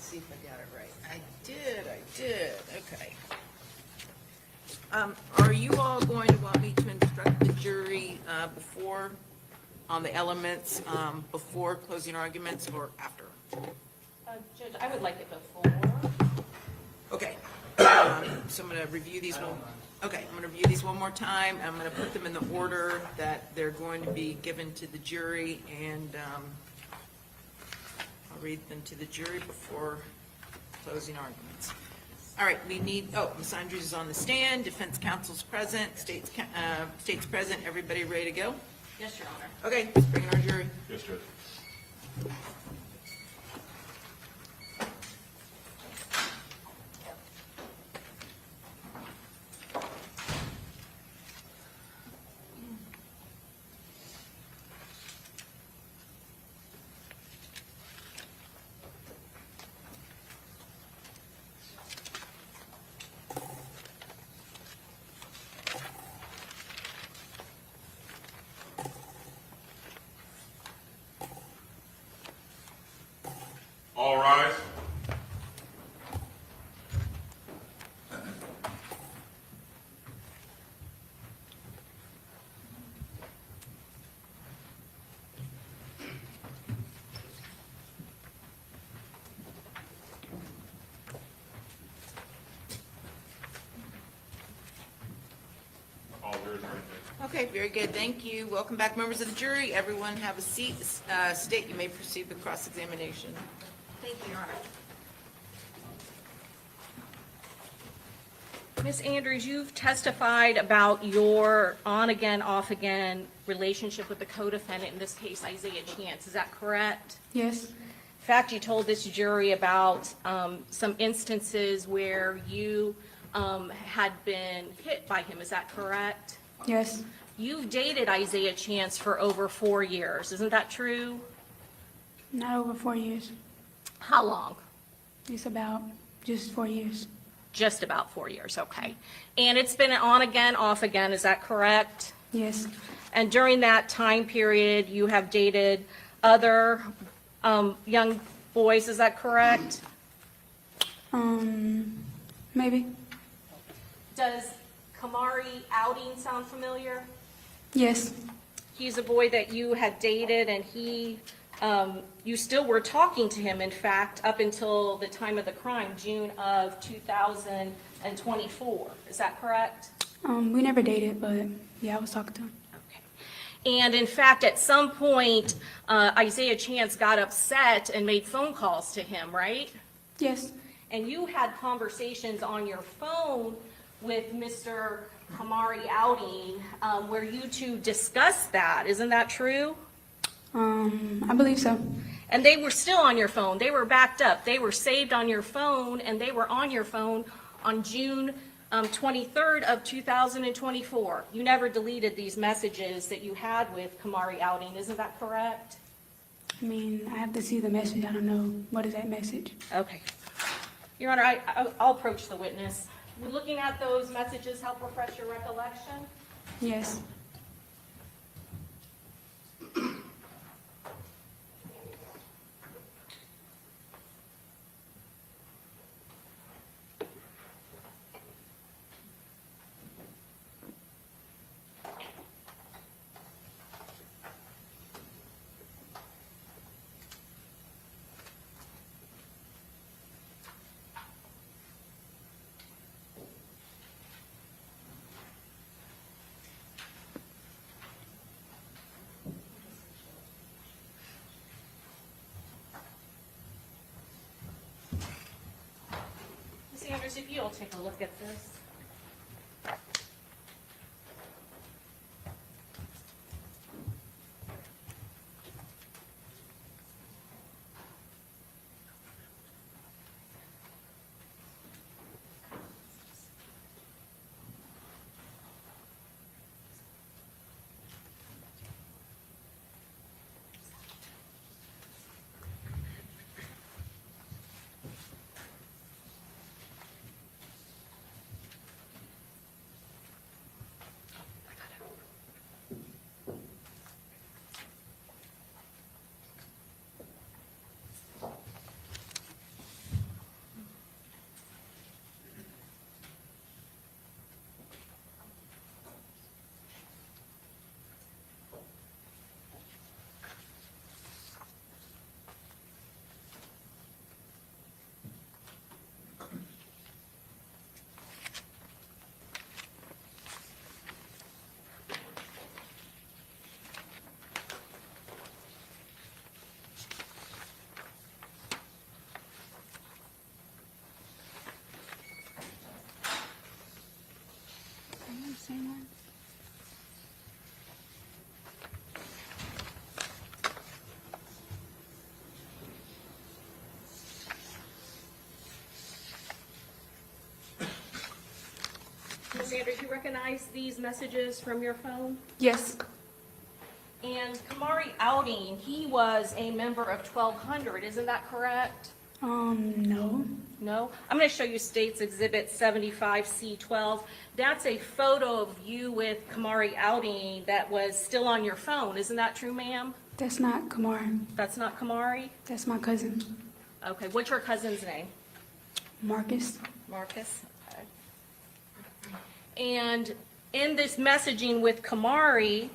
see if I got it right. I did, okay. Are you all going to want me to instruct the jury before, on the elements, before closing arguments or after? Judge, I would like it before. Okay, so I'm gonna review these one, okay, I'm gonna review these one more time. I'm gonna put them in the order that they're going to be given to the jury, and I'll read them to the jury before closing arguments. All right, we need, Ms. Andrews is on the stand, defense counsel's present, state's present, everybody ready to go? Yes, Your Honor. Okay, let's bring in our jury. Yes, Judge. All rise. All jurors are in. Okay, very good, thank you. Welcome back, members of the jury. Everyone have a seat. State, you may proceed with cross-examination. Thank you, Your Honor. Ms. Andrews, you've testified about your on-again, off-again relationship with the co-defendant, in this case, Isaiah Chance. Is that correct? Yes, In fact, you told this jury about some instances where you had been hit by him. Is that correct? yes, You've dated Isaiah Chance for over 4 years. Isn't that true? not over 4 years. How long? It's about just 4 years. Just about 4 years, okay. And it's been on again, off again, is that correct? Yes, And during that time period, you have dated other young boys, is that correct? maybe. Does Kamari Outing sound familiar? Yes, He's a boy that you had dated, and you still were talking to him, in fact, up until the time of the crime, June of 2024. Is that correct? we never dated, but yeah, I was talking to him. Okay. And in fact, at some point, Isaiah Chance got upset and made phone calls to him, right? Yes, And you had conversations on your phone with Mr. Kamari Outing, where you two discussed that. Isn't that true? I believe so. And they were still on your phone. They were backed up. They were saved on your phone, and they were on your phone on June 23rd of 2024. You never deleted these messages that you had with Kamari Outing. Isn't that correct? I mean, I have to see the message. I don't know, what is that message? Okay. Your Honor, I'll approach the witness. Would looking at those messages help refresh your recollection? Yes, Ms. Andrews, if you'll take a look at this. Sandra, do you recognize these messages from your phone? Yes. And Kamari Outing, he was a member of 1200, isn't that correct? No. No? I'm going to show you State's Exhibit 75C12. That's a photo of you with Kamari Outing that was still on your phone. Isn't that true, ma'am? That's not Kamar. That's not Kamari? That's my cousin, Okay, what's your cousin's name? Marcus. Marcus? Okay. And in this messaging with Kamari,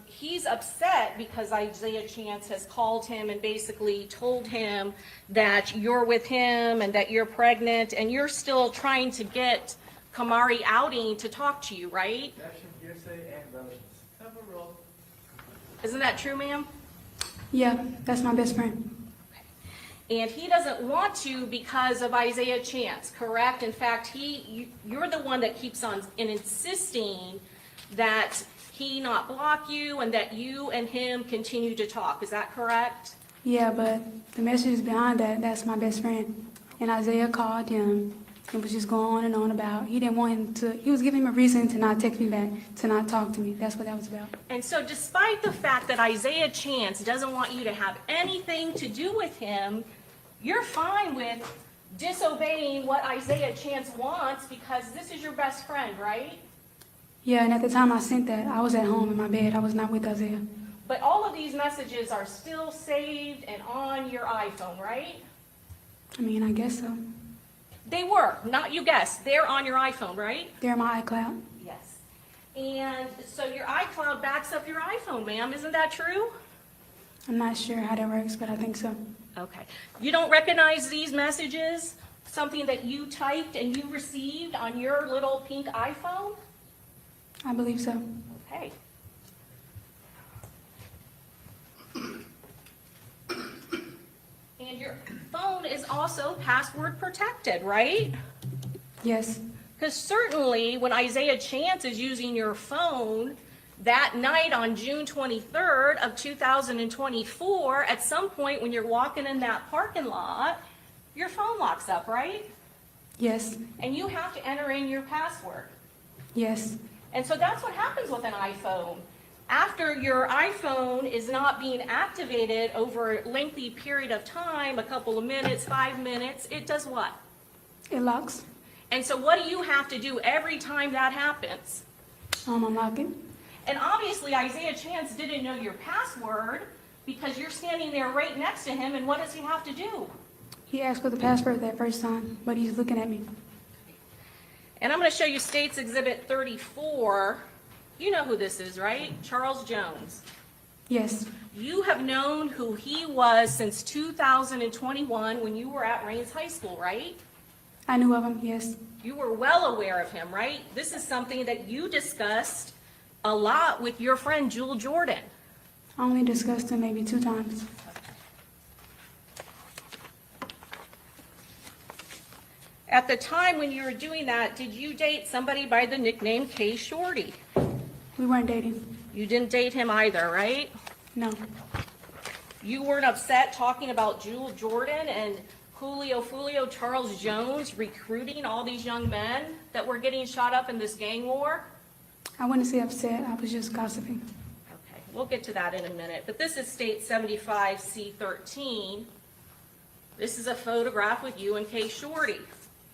he's upset because Isaiah Chance has called him and basically told him that you're with him and that you're pregnant, and you're still trying to get Kamari Outing to talk to you, right? Objection, hearsay, and relevance. Cover roll. Isn't that true, ma'am? Yeah, that's my best friend. And he doesn't want to because of Isaiah Chance, correct? In fact, you're the one that keeps on insisting that he not block you and that you and him continue to talk. Is that correct? Yeah, but the message behind that, that's my best friend. And Isaiah called him and was just going on about, he didn't want him to, he was giving him a reason to not text me back, to not talk to me. That's what that was about. And so despite the fact that Isaiah Chance doesn't want you to have anything to do with him, you're fine with disobeying what Isaiah Chance wants because this is your best friend, right? Yeah, and at the time I sent that, I was at home in my bed. I was not with Isaiah. But all of these messages are still saved and on your iPhone, right? I mean, I guess so. They were, not you guessed. They're on your iPhone, right? They're in my iCloud. Yes. And so your iCloud backs up your iPhone, ma'am. Isn't that true? I'm not sure how that works, but I think so. Okay. You don't recognize these messages? Something that you typed and you received on your little pink iPhone? I believe so. Okay. And your phone is also password protected, right? Yes. Because certainly when Isaiah Chance is using your phone that night on June 23rd of 2024, at some point when you're walking in that parking lot, your phone locks up, right? Yes. And you have to enter in your password. Yes. And so that's what happens with an iPhone. After your iPhone is not being activated over a lengthy period of time, a couple of minutes, 5 minutes, it does what? It locks. And so what do you have to do every time that happens? Unlock it. And obviously Isaiah Chance didn't know your password because you're standing there right next to him, and what does he have to do? He asked for the password that first time, but he's looking at me. And I'm going to show you State's Exhibit 34. You know who this is, right? Charles Jones. Yes. You have known who he was since 2021 when you were at Rains High School, right? I knew of him, yes. You were well aware of him, right? This is something that you discussed a lot with your friend Jewel Jordan. I only discussed him maybe 2 times. At the time when you were doing that, did you date somebody by the nickname K Shorty? We weren't dating. You didn't date him either, right? No. You weren't upset talking about Jewel Jordan and Julio Charles Jones recruiting all these young men that were getting shot up in this gang war? I wouldn't say upset. I was just gossiping. Okay, we'll get to that in a minute. But this is State 75C13. This is a photograph with you and K Shorty.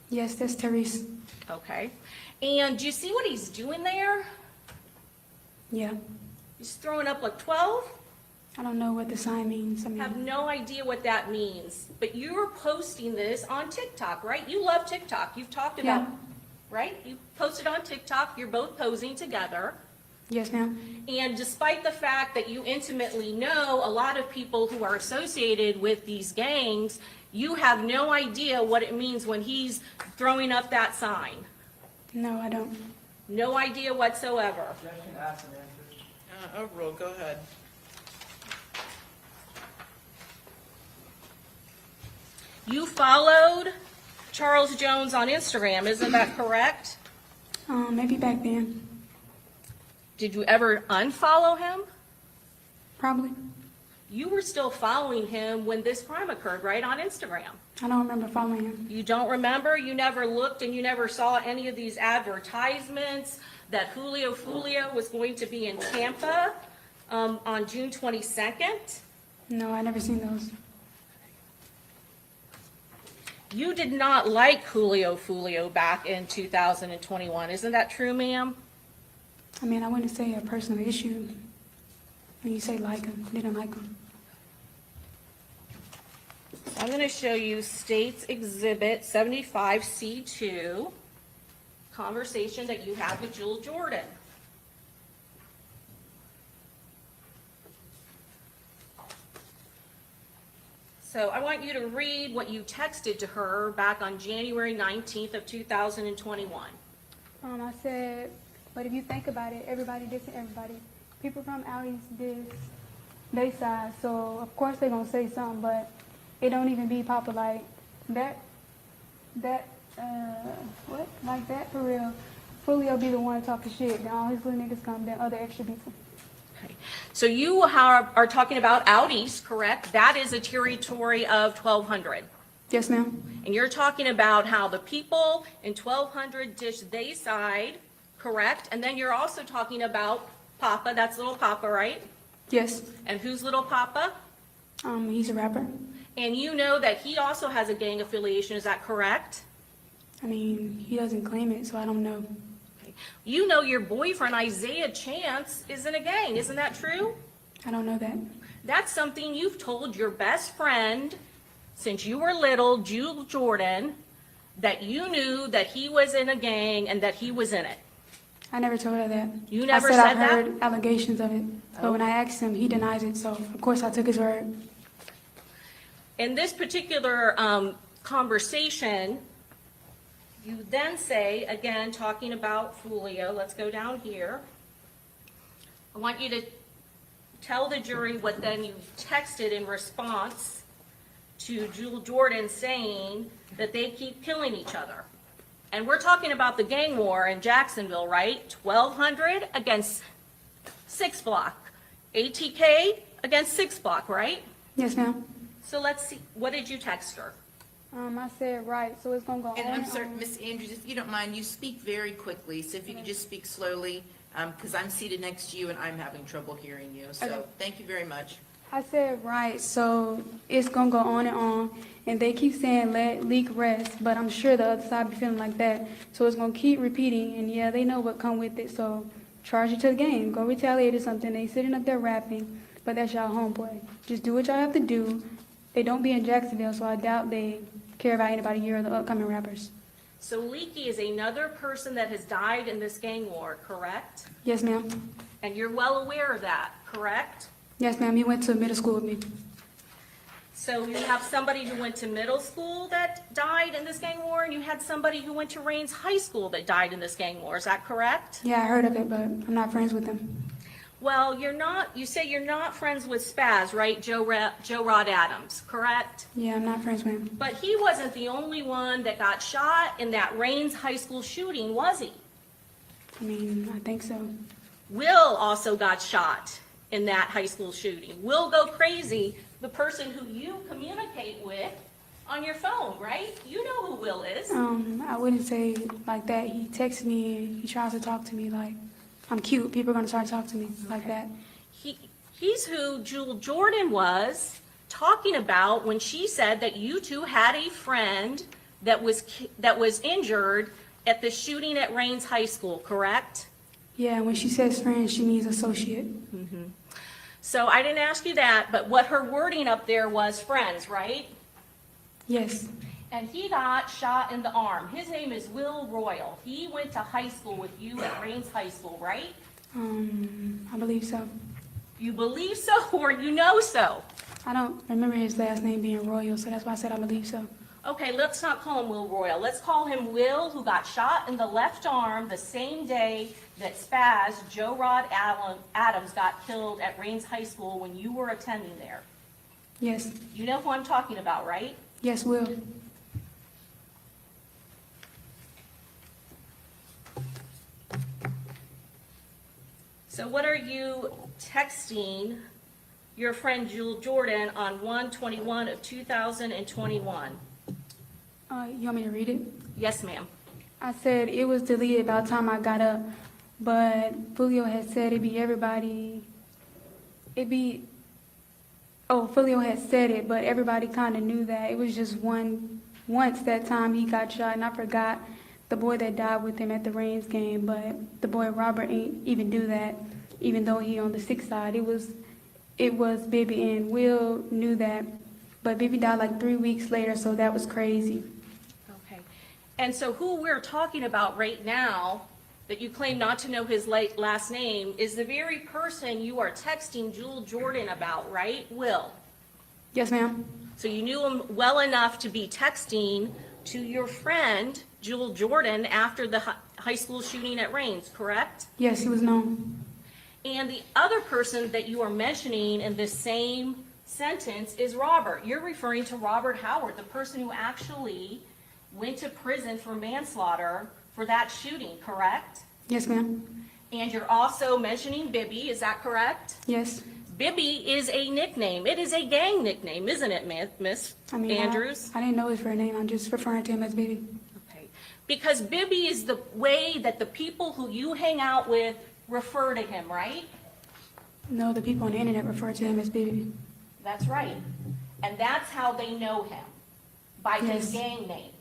Yes, that's Therese. Okay. And do you see what he's doing there? Yeah. He's throwing up like 12? I don't know what the sign means. I Have mean, no idea what that means. But you're posting this on TikTok, right? You love TikTok. You've talked about, Yeah. right? You posted on TikTok. You're both posing together. yes, ma'am. And despite the fact that you intimately know a lot of people who are associated with these gangs, you have no idea what it means when he's throwing up that sign. No, I don't. No idea whatsoever. Objection, asked and answered. Overrule, go ahead. You followed Charles Jones on Instagram, isn't that correct? Maybe back then. Did you ever unfollow him? Probably. You were still following him when this crime occurred, right, on Instagram? I don't remember following him. You don't remember? You never looked and you never saw any of these advertisements that Julio was going to be in Tampa on June 22nd? No, I never seen those. You did not like Julio back in 2021. Isn't that true, ma'am? I mean, I wouldn't say a personal issue. When you say like him, didn't like him. I'm going to show you State's Exhibit 75C2, conversation that you had with Jewel Jordan. So I want you to read what you texted to her back on January 19th of 2021. I said, but if you think about it, everybody dissing everybody. People from out east diss they side, so of course they gonna say something, but it don't even be proper like that, what? Like that for real. Julio be the one talking shit, then all his little niggas come, then other extra people. Okay. So you are talking about out east, correct? That is a territory of 1200. Yes, ma'am. And you're talking about how the people in 1200 dish they side, correct? And then you're also talking about Papa, that's little Papa, right? Yes. And who's little Papa? He's a rapper. And you know that he also has a gang affiliation, is that correct? I mean, he doesn't claim it, so I don't know. Okay. You know your boyfriend Isaiah Chance is in a gang, isn't that true? I don't know that. That's something you've told your best friend since you were little, Jewel Jordan, that you knew that he was in a gang and that he was in it. I never told her that. You never I said I've that? heard allegations of it, but when I asked him, he denies it, so of course I took his word. In this particular conversation, you then say, again, talking about Julio, let's go down here. I want you to tell the jury what then you texted in response to Jewel Jordan saying that they keep killing each other. And we're talking about the gang war in Jacksonville, right? 1200 against 6 Block. ATK against 6 Block, right? Yes, ma'am. So let's see, what did you text her? I said, right, so it's gonna go on And I'm and sorry, on. Miss Andrews, if you don't mind, you speak very quickly, so if you could just speak slowly, because I'm seated next to you and I'm having trouble hearing you. Okay. So, thank you very much. I said, right, so it's gonna go on, and they keep saying let leak rest, but I'm sure the other side be feeling like that, so it's gonna keep repeating, and yeah, they know what come with it, so charge it to the game, go retaliate or something, they sitting up there rapping, but that's y'all homeboy. Just do what y'all have to do. They don't be in Jacksonville, so I doubt they care about anybody here or the upcoming rappers. So Leaky is another person that has died in this gang war, correct? Yes, ma'am. And you're well aware of that, correct? Yes, ma'am, he went to middle school with me. So you have somebody who went to middle school that died in this gang war, and you had somebody who went to Rains High School that died in this gang war, is that correct? Yeah, I heard of it, but I'm not friends with him. Well, you say you're not friends with Spaz, right? Joe Rod Adams, correct? Yeah, I'm not friends with him. But he wasn't the only one that got shot in that Rains High School shooting, was he? I mean, I think so. Will also got shot in that high school shooting. Will go crazy, the person who you communicate with on your phone, right? You know who Will is. I wouldn't say like that. He texts me and he tries to talk to me like I'm cute. People are gonna start talking to me like that. He's who Jewel Jordan was talking about when she said that you two had a friend that was injured at the shooting at Rains High School, correct? Yeah, when she says friend, she means associate. So I didn't ask you that, but what her wording up there was friends, right? Yes. And he got shot in the arm. His name is Will Royal. He went to high school with you at Rains High School, right? I believe so. You believe so or you know so? I don't remember his last name being Royal, so that's why I said I believe so. Okay, let's not call him Will Royal. Let's call him Will, who got shot in the left arm the same day that Spaz, Joe Rod Adams, got killed at Rains High School when you were attending there. Yes. You know who I'm talking about, right? Yes, Will. So what are you texting your friend Jewel Jordan on 1/21 of 2021? You want me to read it? Yes, ma'am. I said it was deleted by the time I got up, but Julio had said Julio had said it, but everybody kind of knew that. It was just once that time he got shot, and I forgot the boy that died with him at the Reigns game, but the boy Robert ain't even do that, even though he on the 6th side. It was Bibby, and Will knew that, but Bibby died like 3 weeks later, so that was crazy. Okay. And so who we're talking about right now, that you claim not to know his last name, is the very person you are texting Jewel Jordan about, right? Will. Yes, ma'am. So you knew him well enough to be texting to your friend Jewel Jordan after the high school shooting at Reigns, correct? Yes, he was known. And the other person that you are mentioning in this same sentence is Robert. You're referring to Robert Howard, the person who actually went to prison for manslaughter for that shooting, correct? Yes, ma'am. And you're also mentioning Bibby, is that correct? Yes. Bibby is a nickname. It is a gang nickname, isn't it, Miss Andrews? I didn't know his real name. I'm just referring to him as Bibby. Okay. Because Bibby is the way that the people who you hang out with refer to him, right? No, the people on the internet refer to him as Bibby. That's right. And that's how they know him, by his Yes. gang name.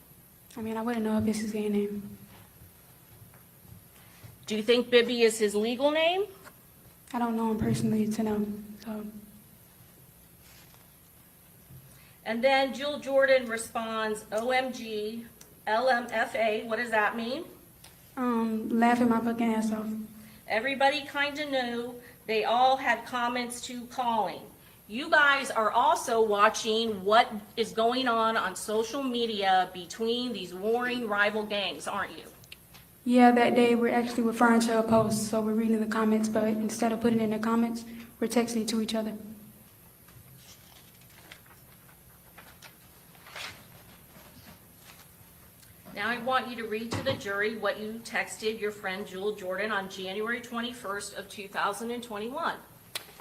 I mean, I wouldn't know if it's his gay name. Do you think Bibby is his legal name? I don't know him personally to know, so. And then Jewel Jordan responds, OMG, LMFA, what does that mean? Laughing my fucking ass off. Everybody kind of knew. They all had comments to calling. You guys are also watching what is going on social media between these warring rival gangs, aren't you? Yeah, that day we're actually referring to a post, so we're reading the comments, but instead of putting it in the comments, we're texting it to each other. Now I want you to read to the jury what you texted your friend Jewel Jordan on January 21st of 2021.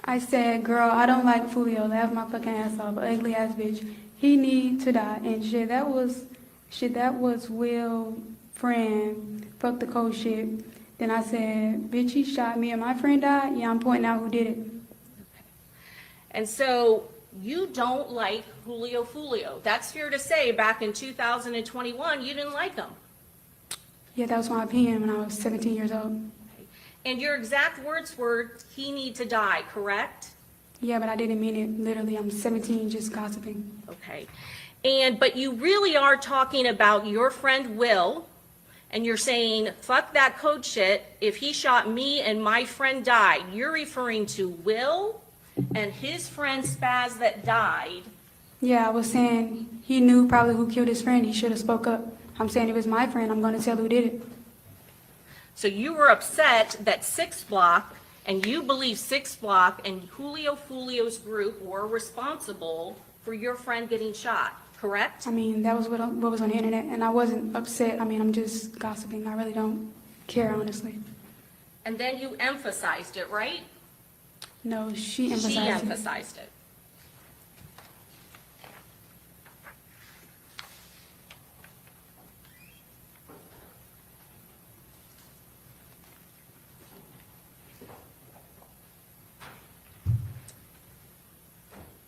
I said, girl, I don't like Julio, laugh my fucking ass off, ugly ass bitch. He need to die. And that was Will friend, fuck the cold shit. Then I said, bitch, he shot me and my friend died. Yeah, I'm pointing out who did it. And so you don't like Julio. That's fair to say, back in 2021, you didn't like him. Yeah, that was my opinion when I was 17 years old. And your exact words were, he need to die, correct? Yeah, but I didn't mean it literally. I'm 17 just gossiping. Okay. But you really are talking about your friend Will, and you're saying, fuck that code shit, if he shot me and my friend died. You're referring to Will and his friend Spaz that died. Yeah, I was saying he knew probably who killed his friend. He should have spoke up. I'm saying if it's my friend, I'm going to tell who did it. So you were upset that 6 Block, and you believe 6 Block and Julio's group were responsible for your friend getting shot, correct? I mean, that was what was on the internet, and I wasn't upset. I mean, I'm just gossiping. I really don't care, honestly. And then you emphasized it, right? No, she emphasized She it. emphasized it.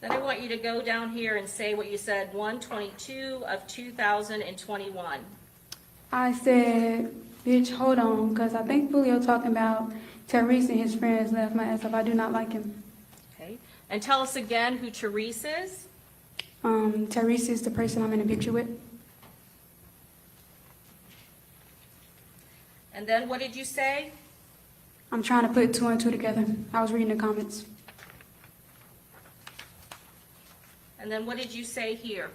Then I want you to go down here and say what you said, 1/22 of 2021. I said, bitch, hold on, because I think Julio talking about Therese and his friends left my ass up. I do not like him. Okay. And tell us again who Therese is. Therese is the person I'm in a picture with. And then what did you say? I'm trying to put 2 and 2 together. I was reading the comments. And then what did you say here?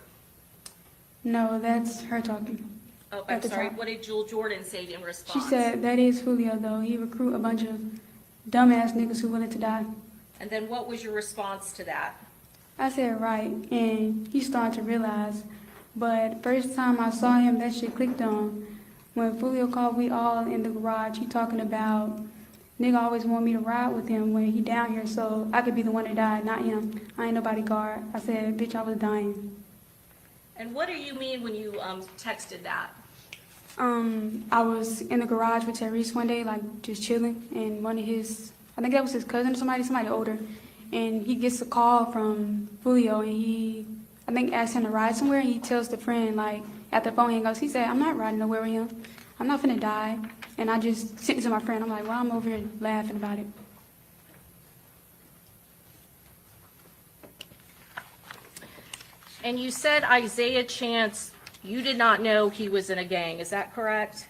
No, that's her talking. Oh, I'm At the sorry, top. what did Jewel Jordan say in She response? said, that is Julio, though. He recruit a bunch of dumbass niggas who willing to die. And then what was your response to that? I said, right, and he started to realize. But first time I saw him, that shit clicked on. When Julio called, we all in the garage, he talking about Nigga always want me to ride with him when he down here, so I could be the one that died, not him. I ain't no bodyguard. I said, bitch, I was dying. And what do you mean when you texted that? I was in the garage with Tyrese one day, like just chilling, and one of his, I think that was his cousin or somebody older, and he gets a call from Julio, and he, I think, asked him to ride somewhere, and he tells the friend, like, at the phone, he goes, he said, I'm not riding nowhere with him. I'm not finna die. And I just sent it to my friend. I'm like, well, I'm over here laughing about it. And you said Isaiah Chance, you did not know he was in a gang, is that correct?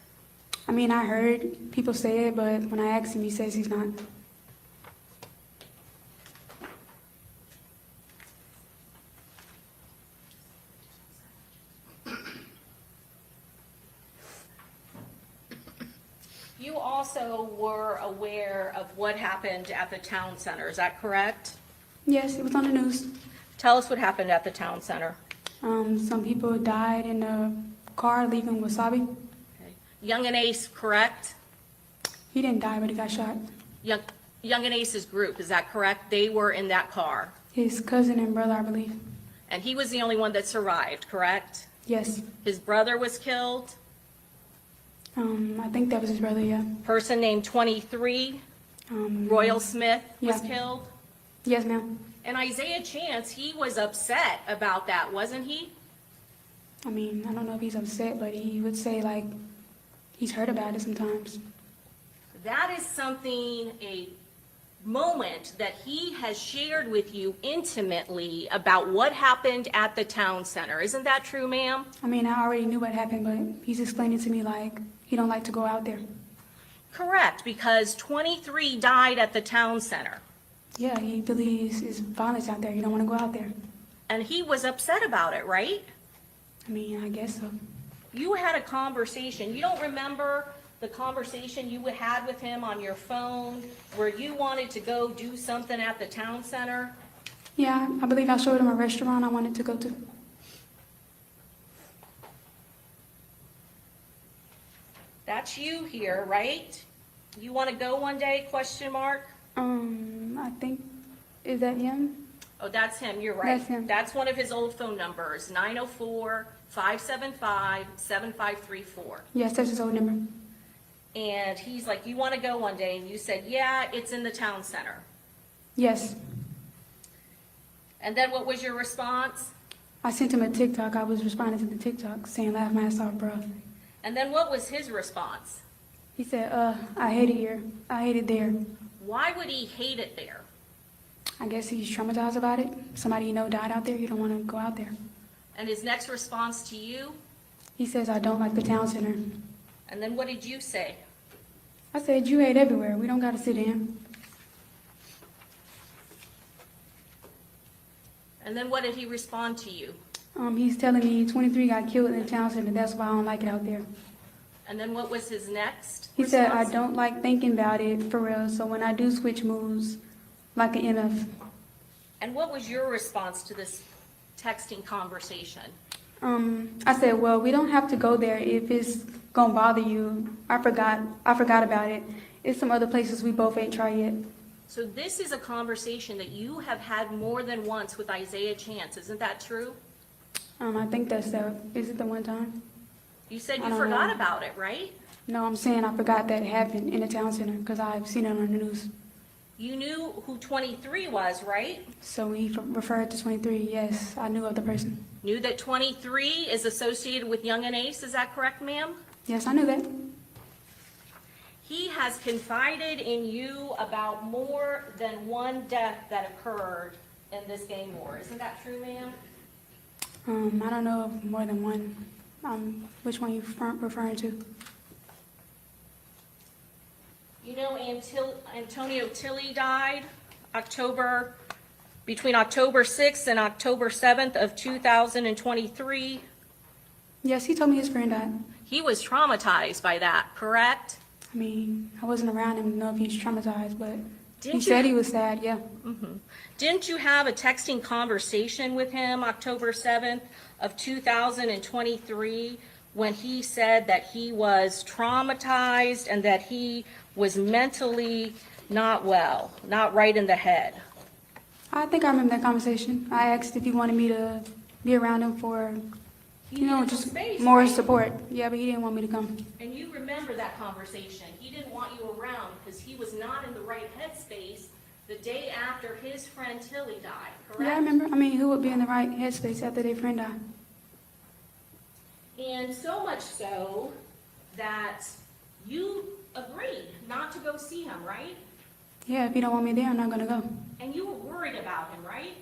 I mean, I heard people say it, but when I asked him, he says he's not. You also were aware of what happened at the town center, is that correct? Yes, it was on the news. Tell us what happened at the town center. Some people died in a car leaving Wasabi. Okay. Young and Ace, correct? He didn't die, but he got shot. Young and Ace's group, is that correct? They were in that car, His cousin and brother, I believe. and he was the only one that survived, correct? Yes. His brother was killed, I think that was his brother, yeah. person named 23, Royal Smith, was Yeah. killed. Yes, ma'am. And Isaiah Chance, he was upset about that, wasn't he? I mean, I don't know if he's upset, but he would say, like, he's heard about it sometimes. That is something, a moment that he has shared with you intimately about what happened at the town center. Isn't that true, ma'am? I mean, I already knew what happened, but he's explaining to me, like, he don't like to go out there. Correct, because 23 died at the town center, Yeah, he believes there's violence out there. He don't want to go out there. and he was upset about it, right? I mean, I guess so. You had a conversation. You don't remember the conversation you had with him on your phone where you wanted to go do something at the town center? Yeah, I believe I showed him a restaurant I wanted to go to. That's you here, right? You want to go one day, question mark? I think, is that him? Oh, that's him, you're right. That's him. That's one of his old phone numbers, 904-575-7534. Yes, that's his old number. And he's like, you want to go one day? And you said, yeah, it's in the town center. Yes. And then what was your response? I sent him a TikTok. I was responding to the TikTok saying, laugh my ass off, bro. And then what was his response? He said, I hate it here. I hate it there. Why would he hate it there? I guess he's traumatized about it. Somebody you know died out there. You don't want to go out there. And his next response to you? He says, I don't like the town center. And then what did you say? I said, you hate everywhere. We don't got to sit in. And then what did he respond to you? He's telling me 23 got killed in the town center. That's why I don't like it out there. And then what was his next He said, I response? don't like thinking about it for real. So when I do switch moves, like an MF. And what was your response to this texting conversation? I said, well, we don't have to go there if it's gonna bother you. I forgot about it. It's some other places we both ain't tried yet. So this is a conversation that you have had more than once with Isaiah Chance, isn't that true? I think that's is it the one time? You said I you don't forgot know. about it, right? No, I'm saying I forgot that it happened in the town center because I've seen it on the news. You knew who 23 was, right? So he referred to 23. Yes, I knew of the person. Knew that 23 is associated with Young and Ace, is that correct, ma'am? Yes, I knew that. He has confided in you about more than one death that occurred in this gang war. Isn't that true, ma'am? I don't know of more than one. Which one you referring to? You know, Antonio Tilley died between October 6th and October 7th of 2023. Yes, he told me his friend died. He was traumatized by that, correct? I mean, I wasn't around him to know if he was traumatized, but he Didn't said you- he was sad, yeah. Didn't you have a texting conversation with him October 7th of 2023 when he said that he was traumatized and that he was mentally not well, not right in the head. I think I remember that conversation. I asked if he wanted me to be around him for, He needed just space, more right? support. Yeah, but he didn't want me to come. And you remember that conversation. He didn't want you around because he was not in the right headspace the day after his friend Tilly died, correct? Yeah, I remember. I mean, who would be in the right headspace after their friend died? And so much so that you agreed not to go see him, right? Yeah, if he don't want me there, I'm not gonna go. And you were worried about him, right?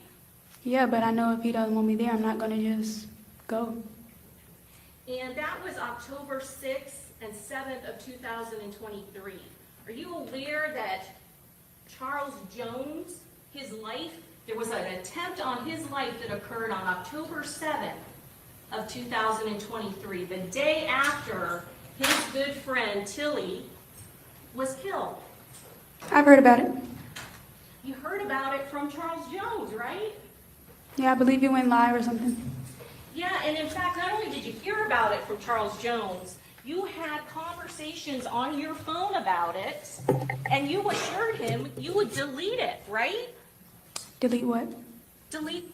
Yeah, but I know if he doesn't want me there, I'm not gonna just go. And that was October 6th and 7th of 2023. Are you aware that Charles Jones, his life, there was an attempt on his life that occurred on October 7th of 2023, the day after his good friend Tilly was killed? I've heard about it. You heard about it from Charles Jones, right? Yeah, I believe he went live or something. Yeah, and in fact, not only did you hear about it from Charles Jones, you had conversations on your phone about it, and you assured him you would delete it, right? Delete what? Delete.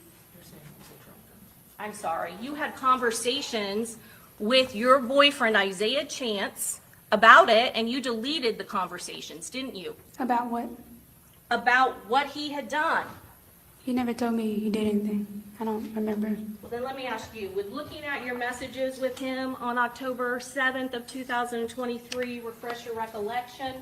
I'm sorry. You had conversations with your boyfriend Isaiah Chance about it, and you deleted the conversations, didn't you? About what? About what he had done. He never told me he did anything. I don't remember. Well, then let me ask you, with looking at your messages with him on October 7th of 2023, refresh your recollection?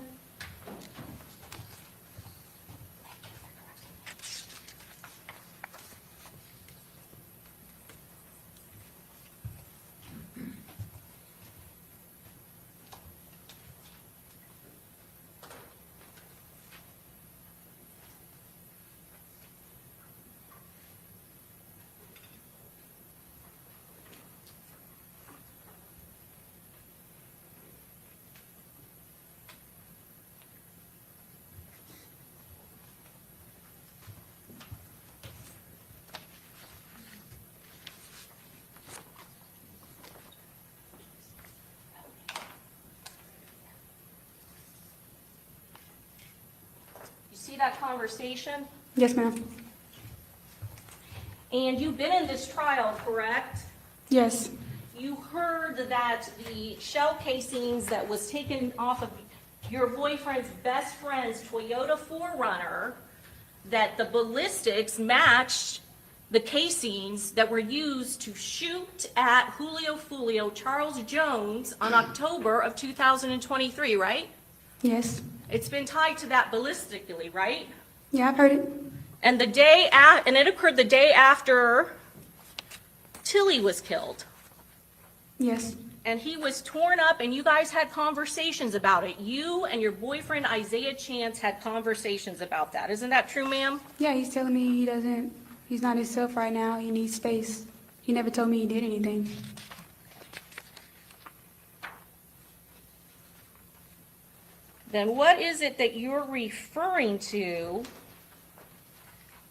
You see that conversation? Yes, ma'am. And you've been in this trial, correct? Yes. You heard that the shell casings that was taken off of your boyfriend's best friend's Toyota 4Runner, that the ballistics matched the casings that were used to shoot at Julio Fulio Charles Jones on October of 2023, right? Yes. It's been tied to that ballistically, right? Yeah, I've heard it. And and it occurred the day after Tilly was killed. Yes. And he was torn up, and you guys had conversations about it. You and your boyfriend Isaiah Chance had conversations about that. Isn't that true, ma'am? Yeah, he's telling me he's not himself right now. He needs space. He never told me he did anything. Then what is it that you're referring to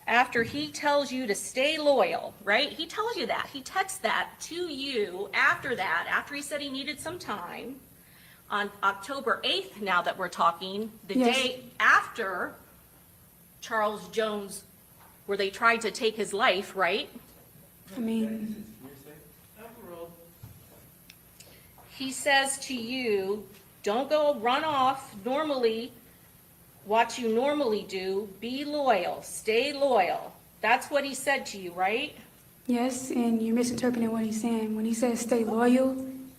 after he tells you to stay loyal, right? He tells you that. He texts that to you after that, after he said he needed some time, on October 8th, now that we're talking, the Yes. day after Charles Jones, where they tried to take his life, right? I mean, Overruled. He says to you, don't go run off normally, what you normally do, be loyal, stay loyal. That's what he said to you, right? yes, and you're misinterpreting what he's saying. When he says stay loyal,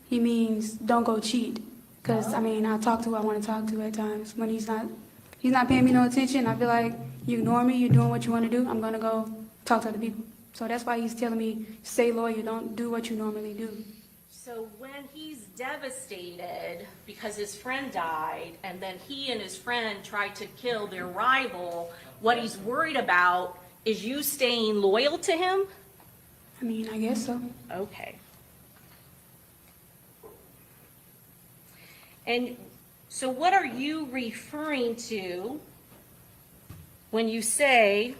he means don't go cheat. Because, I mean, I talk to who I want to talk to at times. When he's not paying me no attention, I feel like you ignore me, you're doing what you want to do, I'm going to go talk to other people. So that's why he's telling me stay loyal, don't do what you normally do. So when he's devastated because his friend died, and then he and his friend tried to kill their rival, what he's worried about is you staying loyal to him? I mean, I guess so. Okay. And so what are you referring to when you say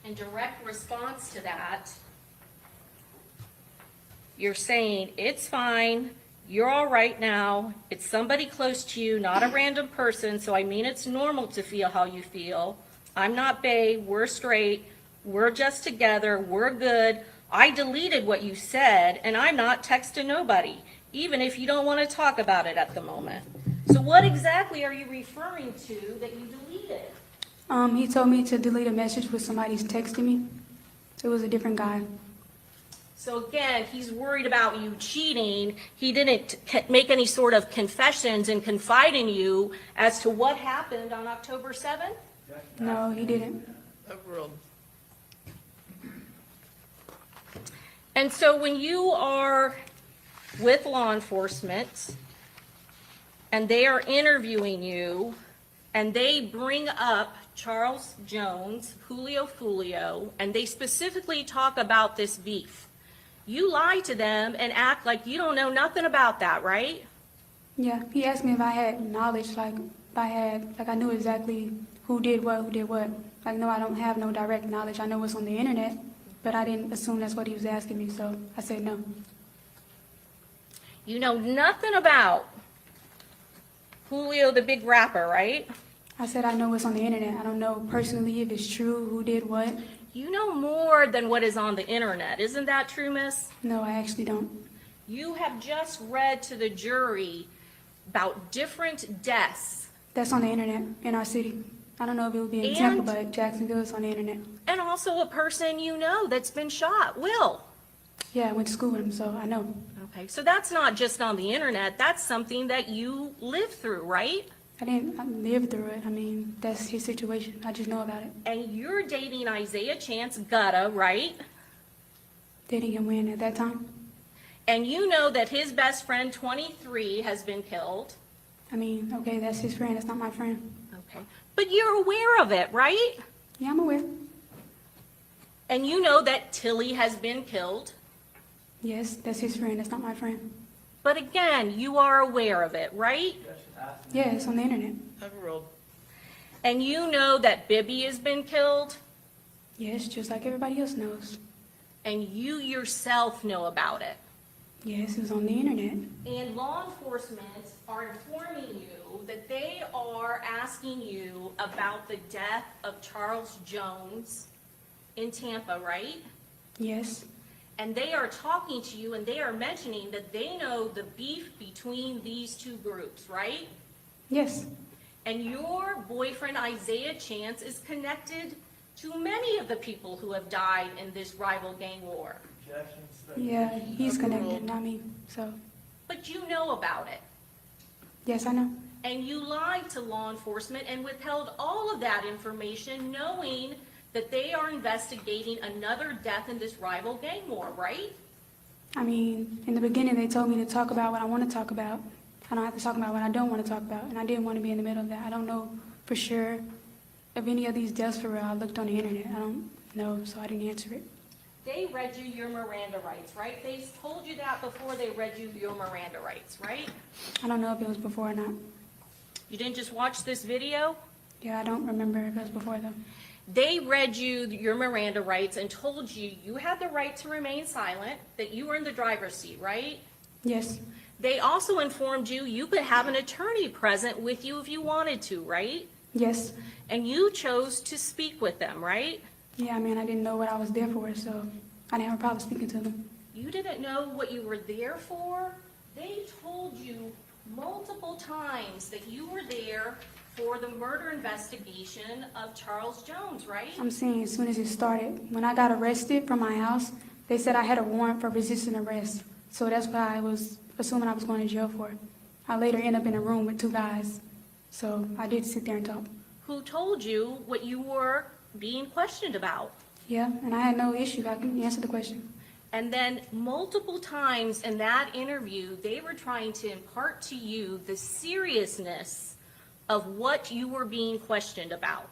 in direct response to that, you're saying, it's fine, you're all right now, it's somebody close to you, not a random person, so I mean it's normal to feel how you feel. I'm not bae, we're straight, we're just together, we're good. I deleted what you said, and I'm not texting nobody, even if you don't want to talk about it at the moment. So what exactly are you referring to that you deleted? He told me to delete a message with somebody's texting me. It was a different guy. So again, he's worried about you cheating. He didn't make any sort of confessions and confide in you as to what happened on October 7th? No, he didn't. Overruled. And so when you are with law enforcement and they are interviewing you and they bring up Charles Jones, Julio Fulio, and they specifically talk about this beef, you lie to them and act like you don't know nothing about that, right? Yeah, he asked me if I had knowledge, like I knew exactly who did what. Like, no, I don't have no direct knowledge. I know what's on the internet, but I didn't assume that's what he was asking me, so I said no. You know nothing about Julio the big rapper, right? I said I know what's on the internet. I don't know personally if it's true, who did what. You know more than what is on the internet. Isn't that true, miss? No, I actually don't. You have just read to the jury about different deaths That's on the internet in our city. I don't know if it would be an example, but Jacksonville is on the internet. and also a person you know that's been shot, Will. Yeah, I went to school with him, so I know. Okay, so that's not just on the internet. That's something that you lived through, right? I didn't live through it. I mean, that's his situation. I just know about it. And you're dating Isaiah Chance Gutta, right? Dating him when at that time? And you know that his best friend, 23, has been killed. I mean, okay, that's his friend. That's not my friend. Okay. But you're aware of it, right? Yeah, I'm aware. And you know that Tilly has been killed. Yes, that's his friend. That's not my friend. But again, you are aware of it, right? Yeah, it's on the internet. Overruled. And you know that Bibby has been killed, Yes, just like everybody else knows. and you yourself know about it. Yes, it was on the internet. And law enforcement are informing you that they are asking you about the death of Charles Jones in Tampa, right? Yes. And they are talking to you and they are mentioning that they know the beef between these two groups, right? Yes. And your boyfriend Isaiah Chance is connected to many of the people who have died in this rival gang war. Objection, Yeah, he's connected, not me. So, But you know about it. yes, I know. And you lied to law enforcement and withheld all of that information knowing that they are investigating another death in this rival gang war, right? I mean, in the beginning, they told me to talk about what I want to talk about. I don't have to talk about what I don't want to talk about, and I didn't want to be in the middle of that. I don't know for sure of any of these deaths for real. I looked on the internet. I don't know, so I didn't answer it. They read you your Miranda rights, right? They told you that before they read you your Miranda rights, right? I don't know if it was before or not. You didn't just watch this video? Yeah, I don't remember if it was before, though. They read you your Miranda rights and told you you had the right to remain silent, that you were in the driver's seat, right? Yes. They also informed you you could have an attorney present with you if you wanted to, right? Yes. And you chose to speak with them, right? Yeah, I mean, I didn't know what I was there for, so I didn't have a problem speaking to them. You didn't know what you were there for? They told you multiple times that you were there for the murder investigation of Charles Jones, right? I'm saying as soon as it started, when I got arrested from my house, they said I had a warrant for resisting arrest. So that's what I was assuming I was going to jail for. I later ended up in a room with two guys. So I did sit there and talk. Who told you what you were being questioned about? Yeah, and I had no issue. I can answer the question. And then multiple times in that interview, they were trying to impart to you the seriousness of what you were being questioned about.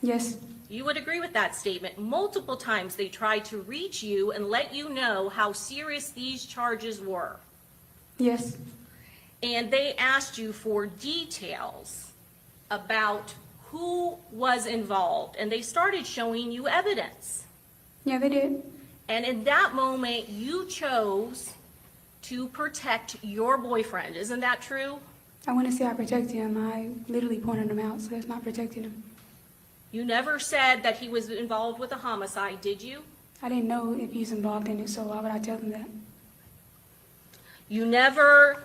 Yes. You would agree with that statement. Multiple times they tried to reach you and let you know how serious these charges were. Yes. And they asked you for details about who was involved, and they started showing you evidence. Yeah, they did. And in that moment, you chose to protect your boyfriend. Isn't that true? I wouldn't say I protected him. I literally pointed him out, so that's not protecting him. You never said that he was involved with a homicide, did you? I didn't know if he's involved in it, so why would I tell him that? You never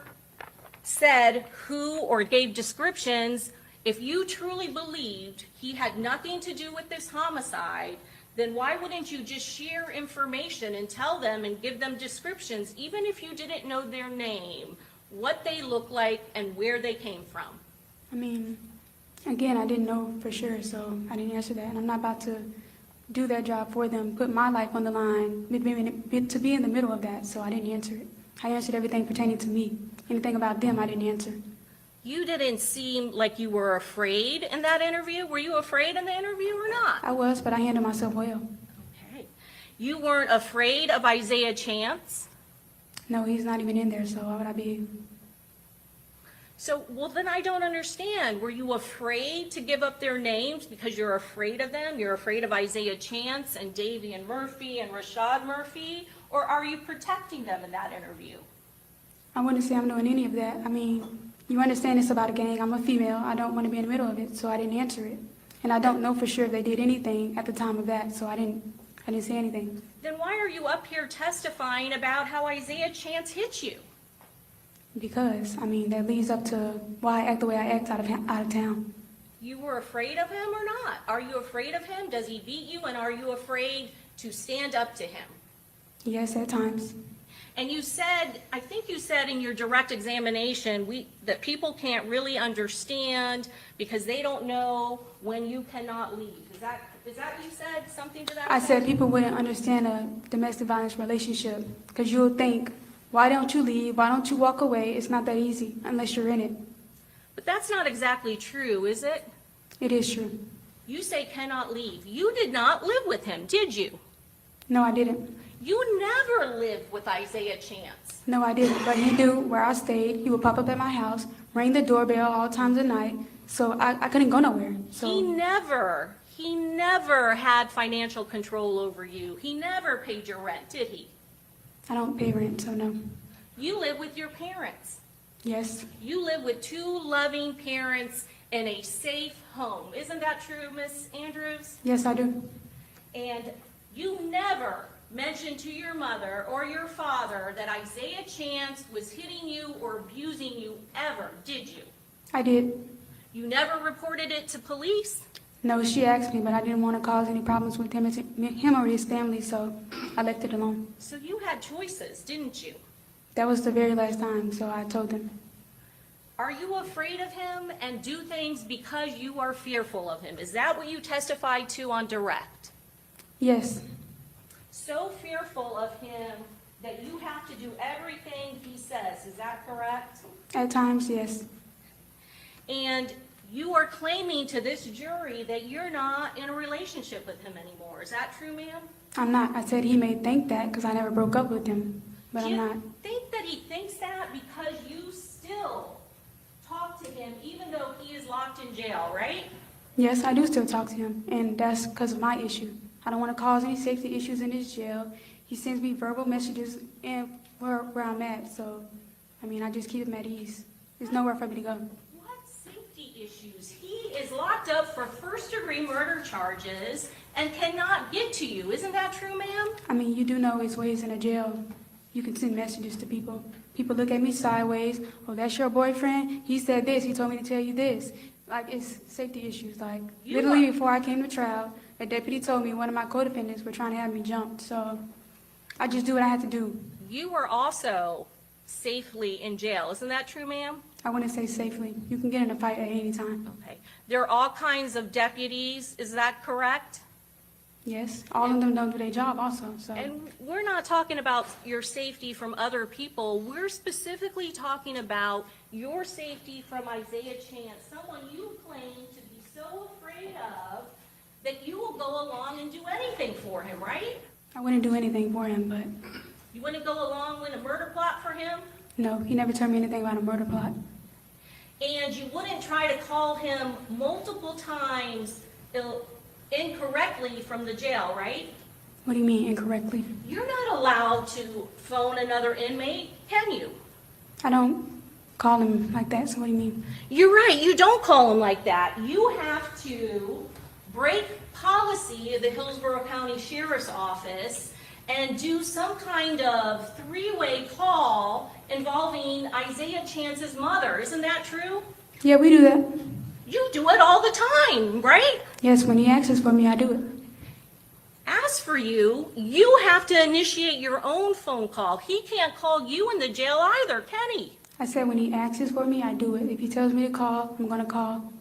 said who or gave descriptions. If you truly believed he had nothing to do with this homicide, then why wouldn't you just share information and tell them and give them descriptions, even if you didn't know their name, what they look like, and where they came from? I mean, again, I didn't know for sure, so I didn't answer that. And I'm not about to do that job for them, put my life on the line, to be in the middle of that, so I didn't answer it. I answered everything pertaining to me. Anything about them, I didn't answer. You didn't seem like you were afraid in that interview. Were you afraid in the interview or not? I was, but I handled myself well. Okay. You weren't afraid of Isaiah Chance? No, he's not even in there, so why would I be? So, well, then I don't understand. Were you afraid to give up their names because you're afraid of them? You're afraid of Isaiah Chance and Davian Murphy and Rashad Murphy? Or are you protecting them in that interview? I wouldn't say I'm doing any of that. I mean, you understand it's about a gang. I'm a female. I don't want to be in the middle of it, so I didn't answer it. And I don't know for sure if they did anything at the time of that, so I didn't say anything. Then why are you up here testifying about how Isaiah Chance hit you? Because, I mean, that leads up to why I act the way I act out of town. You were afraid of him or not? Are you afraid of him? Does he beat you? And are you afraid to stand up to him? Yes, at times. And you said, I think you said in your direct examination, that people can't really understand because they don't know when you cannot leave. Is that what you said? Something to that I effect? said people wouldn't understand a domestic violence relationship because you'll think, why don't you leave? Why don't you walk away? It's not that easy unless you're in it. But that's not exactly true, is it? It is true. You say cannot leave. You did not live with him, did you? No, I didn't. You never lived with Isaiah Chance. No, I didn't. But he knew where I stayed. He would pop up at my house, ring the doorbell all times of night. So I couldn't go nowhere. He never had financial control over you. He never paid your rent, did he? I don't pay rent, so no. You live with your parents. Yes, You live with two loving parents in a safe home. Isn't that true, Miss Andrews? yes, I do. And you never mentioned to your mother or your father that Isaiah Chance was hitting you or abusing you ever, did you? I did. You never reported it to police? No, she asked me, but I didn't want to cause any problems with him or his family, so I left it alone. So you had choices, didn't you? That was the very last time, so I told them. Are you afraid of him and do things because you are fearful of him? Is that what you testified to on direct? Yes, So fearful of him that you have to do everything he says, is that correct? at times, yes. And you are claiming to this jury that you're not in a relationship with him anymore. Is that true, ma'am? I'm not. I said he may think that because I never broke up with him, but I'm You not. think that he thinks that because you still talk to him even though he is locked in jail, right? Yes, I do still talk to him, and that's because of my issue. I don't want to cause any safety issues in his jail. He sends me verbal messages and where I'm at, so, I mean, I just keep him at ease. There's nowhere for me to go. What safety issues? He is locked up for first-degree murder charges and cannot get to you. Isn't that true, ma'am? I mean, you do know it's ways in a jail. You can send messages to people. People look at me sideways. Oh, that's your boyfriend? He said this. He told me to tell you this. Like, it's safety issues. Like, You literally are- before I came to trial, a deputy told me one of my co-defendants were trying to have me jumped. So I just do what I have to do. You are also safely in jail. Isn't that true, ma'am? I wouldn't say safely. You can get in a fight at any time. Okay. There are all kinds of deputies. Is that correct? Yes, all of them don't do their job also, so. And we're not talking about your safety from other people. We're specifically talking about your safety from Isaiah Chance, someone you claim to be so afraid of that you will go along and do anything for him, right? I wouldn't do anything for him, but You wouldn't go along with a murder plot for him? no, he never told me anything about a murder plot. And you wouldn't try to call him multiple times incorrectly from the jail, right? What do you mean incorrectly? You're not allowed to phone another inmate, can you? I don't call him like that, so what do you mean? You're right, you don't call him like that. You have to break policy of the Hillsborough County Sheriff's Office and do some kind of three-way call involving Isaiah Chance's mother. Isn't that true? Yeah, we do that. You do it all the time, right? Yes, when he asks for me, I do it. As for you, you have to initiate your own phone call. He can't call you in the jail either, can he? I said when he asks for me, I do it. If he tells me to call, I'm gonna call.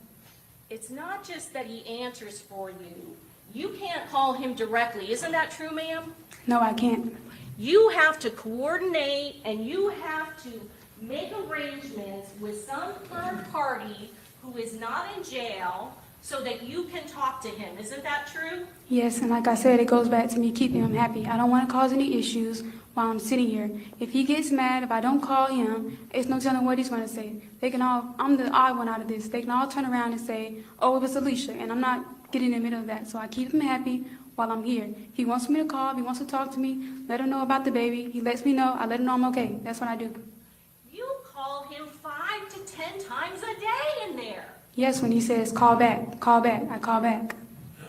It's not just that he answers for you. You can't call him directly. Isn't that true, ma'am? No, I can't. You have to coordinate and you have to make arrangements with some third party who is not in jail so that you can talk to him. Isn't that true? Yes, and like I said, it goes back to me keeping him happy. I don't want to cause any issues while I'm sitting here. If he gets mad, if I don't call him, it's no telling what he's going to say. I'm the odd one out of this. They can all turn around and say, oh, it was Alicia, and I'm not getting in the middle of that. So I keep him happy while I'm here. He wants me to call, if he wants to talk to me, let him know about the baby. He lets me know, I let him know I'm okay. That's what I do. You call him 5 to 10 times a day in there. Yes, when he says, call back, I call back.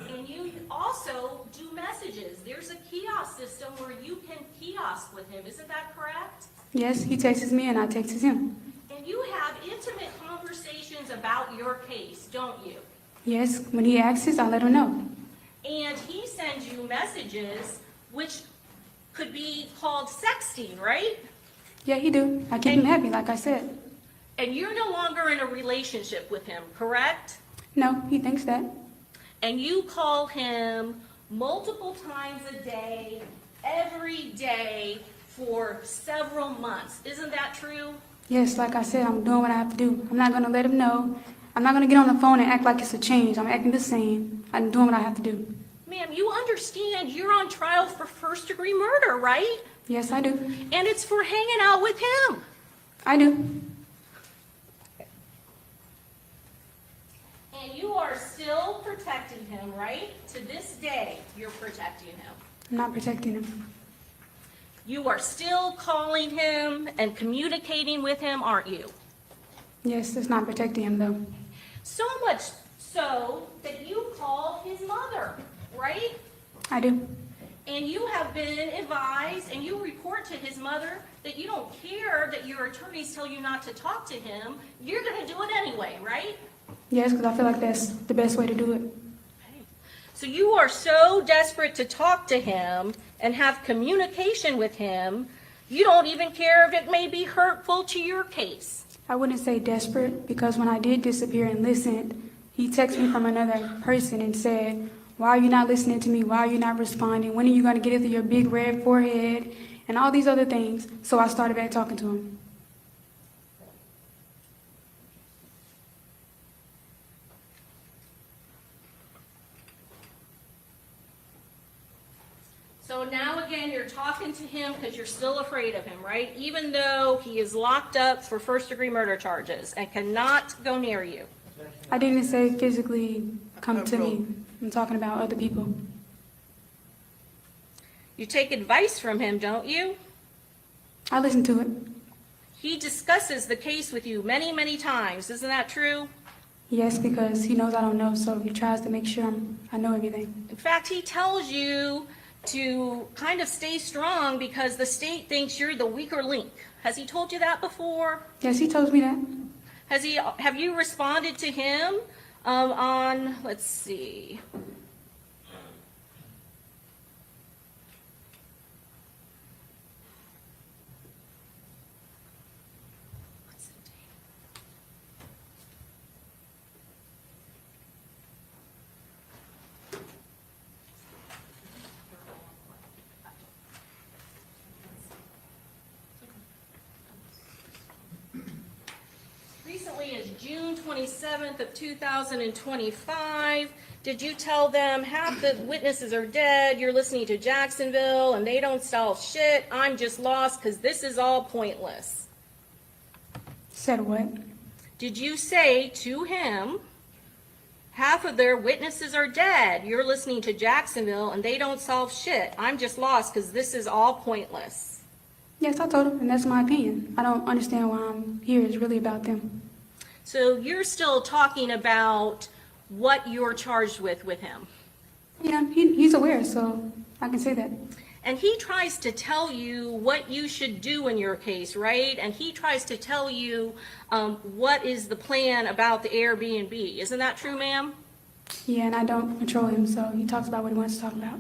And you also do messages. There's a kiosk system where you can kiosk with him. Isn't that correct? Yes, he texts me and I text him. And you have intimate conversations about your case, don't you? Yes, when he asks, I let him know. And he sends you messages which could be called sexting, right? Yeah, he do. I keep him happy, like I said. And you're no longer in a relationship with him, correct? No, he thinks that. And you call him multiple times a day, every day, for several months. Isn't that true? Yes, like I said, I'm doing what I have to do. I'm not going to let him know. I'm not going to get on the phone and act like it's a change. I'm acting the same. I'm doing what I have to do. Ma'am, you understand you're on trial for first-degree murder, right? Yes, I do. And it's for hanging out with him. I do. And you are still protecting him, right? To this day, you're protecting him. I'm not protecting him. You are still calling him and communicating with him, aren't you? Yes, it's not protecting him, though. So much so that you call his mother, right? I do. And you have been advised, and you report to his mother that you don't care that your attorneys tell you not to talk to him. You're going to do it anyway, right? Yes, because I feel like that's the best way to do it. So you are so desperate to talk to him and have communication with him, you don't even care if it may be hurtful to your case. I wouldn't say desperate, because when I did disappear and listened, he texted me from another person and said, why are you not listening to me? Why are you not responding? When are you going to get it through your big red forehead? And all these other things. So I started back talking to him. So now again, you're talking to him because you're still afraid of him, right? Even though he is locked up for first-degree murder charges and cannot go near you. I didn't say physically come to me. I'm talking about other people. You take advice from him, don't you? I listened to it. He discusses the case with you many, many times. Isn't that true? Yes, because he knows I don't know, so he tries to make sure I know everything. In fact, he tells you to kind of stay strong because the state thinks you're the weaker link. Has he told you that before? Yes, he told me that. Have you responded to him on, let's see. What's the date? Recently as June 27th of 2025. Did you tell them half the witnesses are dead, you're listening to Jacksonville, and they don't solve shit, I'm just lost because this is all pointless? Said what? did you say to him, half of their witnesses are dead, you're listening to Jacksonville, and they don't solve shit, I'm just lost because this is all pointless? Yes, I told him, and that's my opinion. I don't understand why I'm here. It's really about them. So you're still talking about what you're charged with him. Yeah, he's aware, so I can say that. And he tries to tell you what you should do in your case, right? And he tries to tell you what is the plan about the Airbnb. Isn't that true, ma'am? Yeah, and I don't control him, so he talks about what he wants to talk about.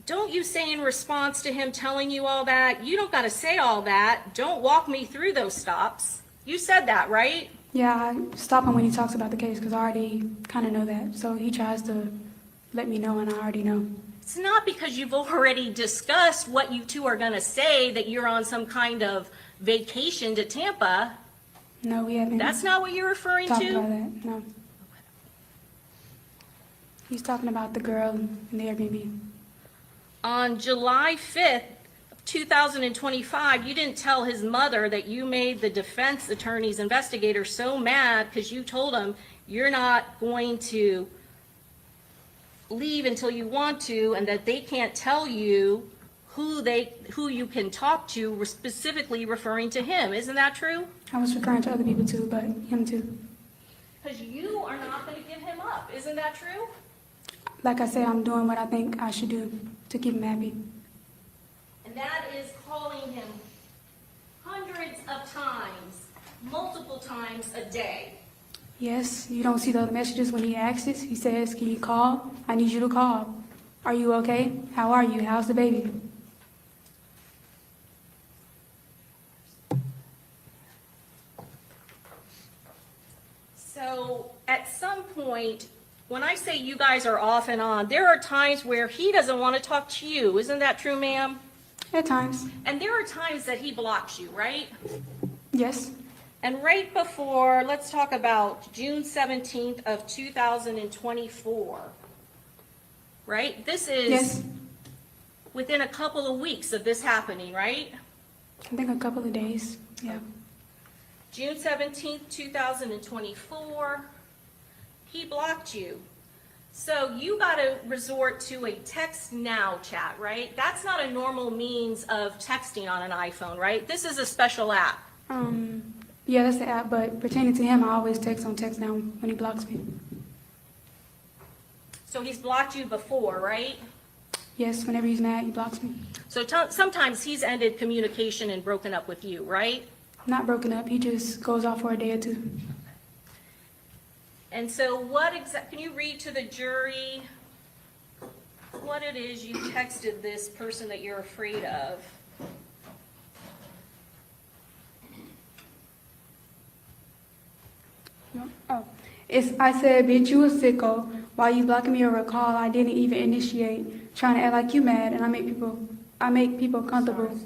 Don't you say in response to him telling you all that, you don't got to say all that. Don't walk me through those stops. You said that, right? Yeah, I stop him when he talks about the case because I already kind of know that. So he tries to let me know, and I already know. It's not because you've already discussed what you two are going to say that you're on some kind of vacation to Tampa. No, we haven't That's not what you're referring talked to? about that, no. He's talking about the girl in the Airbnb. On July 5th, 2025, you didn't tell his mother that you made the defense attorney's investigator so mad because you told him you're not going to leave until you want to, and that they can't tell you who you can talk to, specifically referring to him. Isn't that true? I was referring to other people too, but him too. Because you are not going to give him up. Isn't that true? Like I said, I'm doing what I think I should do to keep him happy. And that is calling him hundreds of times, multiple times a day. Yes, you don't see the other messages when he asks us. He says, can you call? I need you to call. Are you okay? How are you? How's the baby? So at some point, when I say you guys are off and on, there are times where he doesn't want to talk to you. Isn't that true, ma'am? At times, And there are times that he blocks you, right? yes. And right before, let's talk about June 17th of 2024, right? This is Yes, within a couple of weeks of this happening, right? I think a couple of days, yeah. June 17th, 2024, he blocked you. So you got to resort to a text now chat, right? That's not a normal means of texting on an iPhone, right? This is a special app. Yeah, that's the app, but pertaining to him, I always text on text now when he blocks me. So he's blocked you before, right? Yes, whenever he's mad, he blocks me. So sometimes he's ended communication and broken up with you, right? Not broken up, he just goes off for a day or two. And so can you read to the jury what it is you texted this person that you're afraid of? Oh, I said, bitch, you a sicko. Why you blocking me over a call I didn't even initiate? Trying to act like you mad, and I make people comfortable.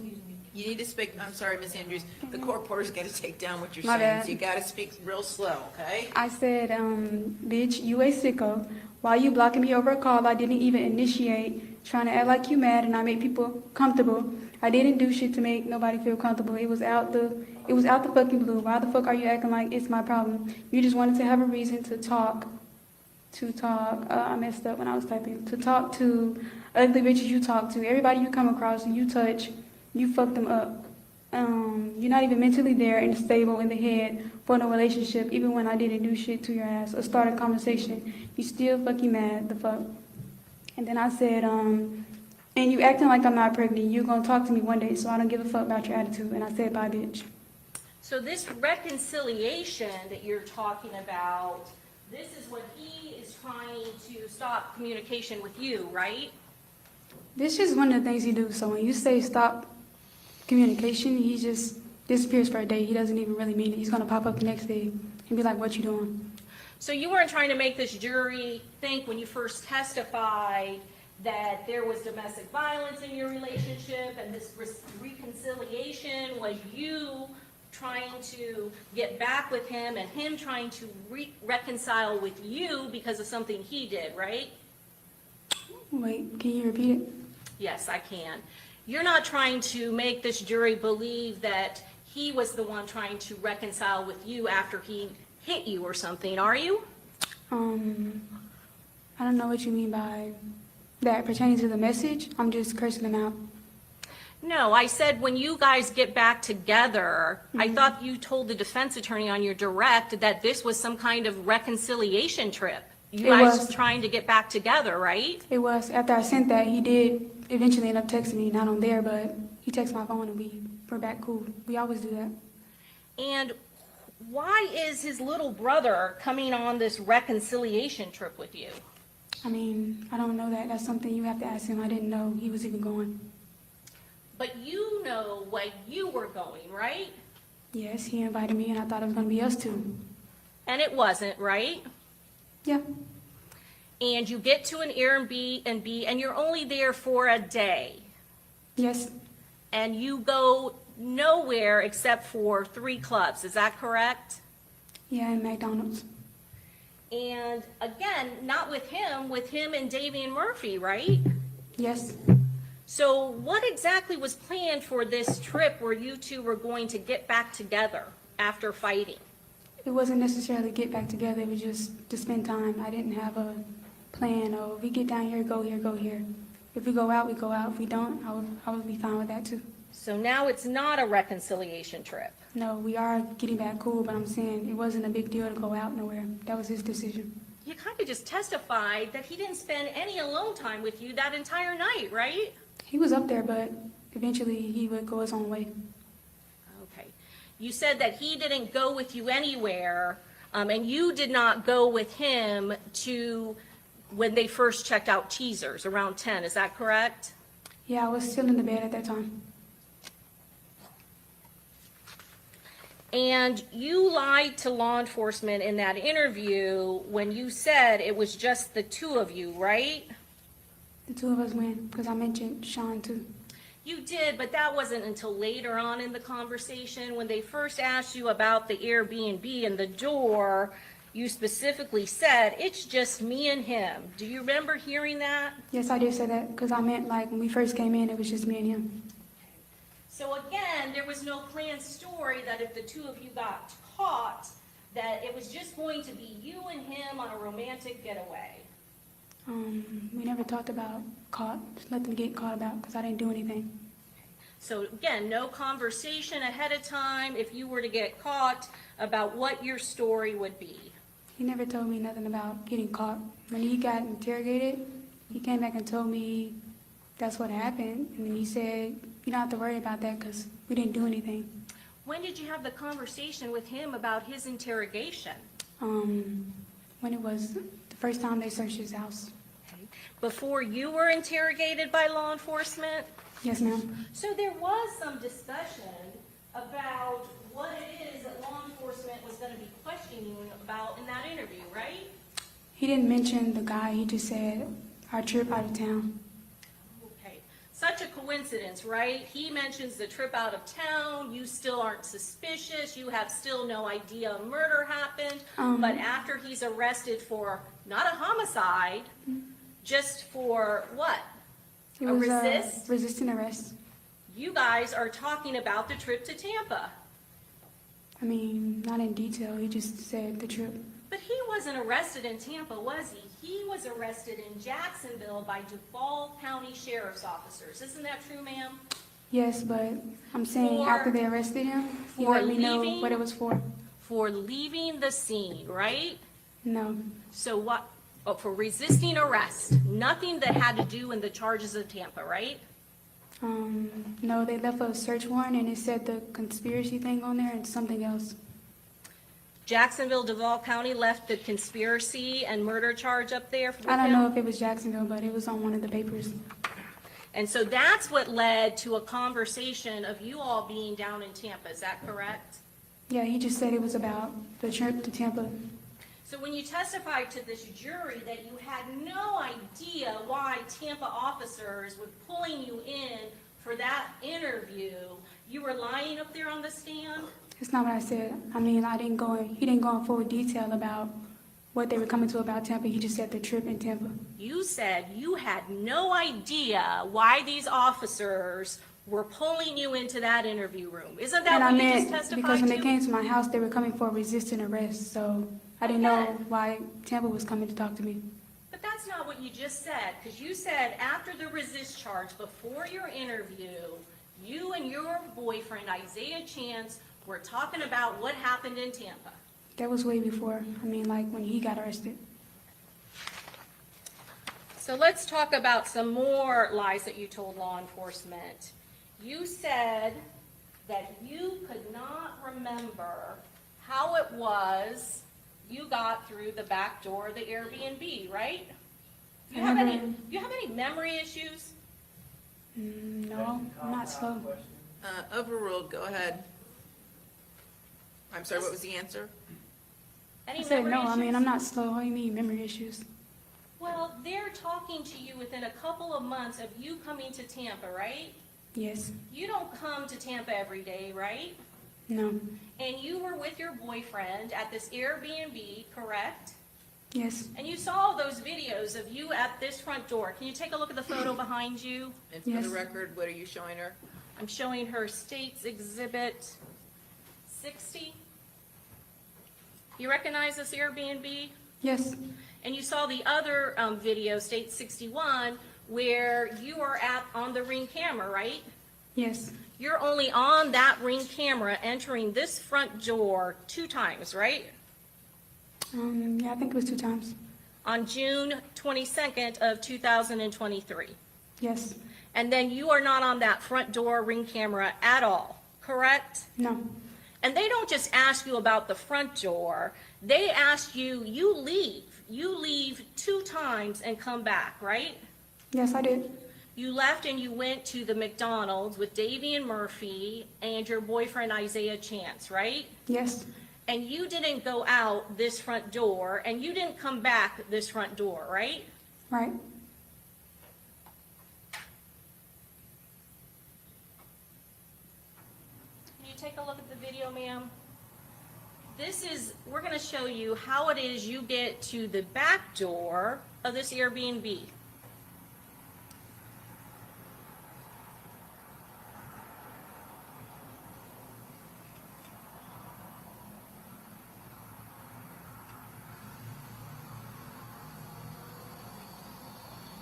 You need to speak, I'm sorry, Ms. Andrews, the court reporter's got to take down what you're My saying, bad. so you got to speak real slow, okay? I said, bitch, you a sicko. Why you blocking me over a call I didn't even initiate? Trying to act like you mad, and I make people comfortable. I didn't do shit to make nobody feel comfortable. It was out the fucking blue. Why the fuck are you acting like it's my problem? You just wanted to have a reason to talk. I messed up when I was typing. To talk to ugly bitches you talk to. Everybody you come across and you touch, you fuck them up. You're not even mentally there and stable in the head for no relationship. Even when I didn't do shit to your ass or start a conversation, you still fucking mad. The fuck. And then I said, and you acting like I'm not pregnant. You gonna talk to me one day, so I don't give a fuck about your attitude. And I said, bye, bitch. So this reconciliation that you're talking about, this is what he is trying to stop communication with you, right? This is one of the things he do. So when you say stop communication, he just disappears for a day. He doesn't even really mean it. He's gonna pop up the next day and be like, what you doing? So you weren't trying to make this jury think when you first testified that there was domestic violence in your relationship, and this reconciliation was you trying to get back with him and him trying to reconcile with you because of something he did, right? Wait, can you repeat it? Yes, I can. You're not trying to make this jury believe that he was the one trying to reconcile with you after he hit you or something, are you? I don't know what you mean by that pertaining to the message. I'm just cursing them out. No, I said when you guys get back together, I thought you told the defense attorney on your direct that this was some kind of reconciliation trip. You It guys was. trying to get back together, right? It was, after I sent that, he did eventually end up texting me, not on there, but he texted my phone and we're back cool. We always do that. And why is his little brother coming on this reconciliation trip with you? I mean, I don't know that. That's something you have to ask him. I didn't know he was even going. But you know why you were going, right? Yes, he invited me and I thought it was gonna be us two. And it wasn't, right? Yeah, And you get to an Airbnb and you're only there for a day. yes, And you go nowhere except for 3 clubs, is that correct? yeah, in McDonald's. And again, not with him and Damian Murphy, right? Yes, So what exactly was planned for this trip where you two were going to get back together after fighting? it wasn't necessarily get back together. It was just to spend time. I didn't have a plan. Oh, if we get down here, go here, go here. If we go out, we go out. If we don't, I would be fine with that too. So now it's not a reconciliation trip. No, we are getting back cool, but I'm saying it wasn't a big deal to go out nowhere. That was his decision. You kind of just testified that he didn't spend any alone time with you that entire night, right? He was up there, but eventually he would go his own way. Okay. You said that he didn't go with you anywhere, and you did not go with him to when they first checked out Teasers around 10, is that correct? Yeah, I was still in the bed at that time. And you lied to law enforcement in that interview when you said it was just the 2 of you, right? The 2 of us went, because I mentioned Sean too. You did, but that wasn't until later on in the conversation. When they first asked you about the Airbnb and the door, you specifically said, it's just me and him. Do you remember hearing that? Yes, I did say that, because I meant like when we first came in, it was just me and him. So again, there was no planned story that if the 2 of you got caught, that it was just going to be you and him on a romantic getaway. We never talked about caught, just nothing to get caught about, because I didn't do anything. So again, no conversation ahead of time if you were to get caught about what your story would be. He never told me nothing about getting caught. When he got interrogated, he came back and told me that's what happened, and then he said, you don't have to worry about that because we didn't do anything. When did you have the conversation with him about his interrogation? When it was the first time they searched his house. Before you were interrogated by law enforcement? Yes, ma'am. So there was some discussion about what it is that law enforcement was going to be questioning you about in that interview, right? He didn't mention the guy, he just said our trip out of town. Okay. Such a coincidence, right? He mentions the trip out of town, you still aren't suspicious, you have still no idea a murder happened, but after he's arrested for not a homicide, just for what? It A was resist? resisting arrest. You guys are talking about the trip to Tampa. I mean, not in detail, he just said the trip. But he wasn't arrested in Tampa, was he? He was arrested in Jacksonville by Duval County Sheriff's officers. Isn't that true, ma'am? Yes, but I'm saying For- after they arrested him, he for let me know leaving? what it was for. For leaving the scene, right? No, So what, oh, for resisting arrest, nothing that had to do in the charges of Tampa, right? no, they left a search warrant and it said the conspiracy thing on there and something else. Jacksonville, Duval County left the conspiracy and murder charge up there with I don't him? know if it was Jacksonville, but it was on one of the papers. And so that's what led to a conversation of you all being down in Tampa, is that correct? Yeah, he just said it was about the trip to Tampa. So when you testified to this jury that you had no idea why Tampa officers were pulling you in for that interview, you were lying up there on the stand? It's not what I said. I mean, he didn't go in full detail about what they were coming to about Tampa. He just said the trip in Tampa. You said you had no idea why these officers were pulling you into that interview room. Isn't that And I what you just meant, testified because when they to? came to my house, they were coming for resisting arrest, so I didn't know Okay. why Tampa was coming to talk to me. But that's not what you just said, because you said after the resist charge, before your interview, you and your boyfriend, Isaiah Chance, were talking about what happened in Tampa. That was way before, like when he got arrested. So let's talk about some more lies that you told law enforcement. You said that you could not remember how it was you got through the back door of the Airbnb, right? Do you have any memory issues? No, I'm not slow. Question. Overruled, go ahead. I'm sorry, what was the answer? Any I said memory no, issues? I'm not slow. What do you mean, memory issues? Well, they're talking to you within a couple of months of you coming to Tampa, right? Yes. You don't come to Tampa every day, right? No. And you were with your boyfriend at this Airbnb, correct? Yes. And you saw those videos of you at this front door. Can you take a look at the photo behind you? And for Yes. the record, what are you showing her? I'm showing her State's Exhibit 60. You recognize this Airbnb? Yes. And you saw the other video, State 61, where you are on the Ring camera, right? Yes. You're only on that Ring camera entering this front door 2 times, right? Yeah, I think it was 2 times. On June 22nd of 2023. Yes. And then you are not on that front door Ring camera at all, correct? No. And they don't just ask you about the front door, they ask you, you leave 2 times and come back, right? Yes, I did. You left and you went to the McDonald's with Davy and Murphy and your boyfriend Isaiah Chance, right? Yes. And you didn't go out this front door and you didn't come back this front door, right? Right. Can you take a look at the video, ma'am? We're gonna show you how it is you get to the back door of this Airbnb.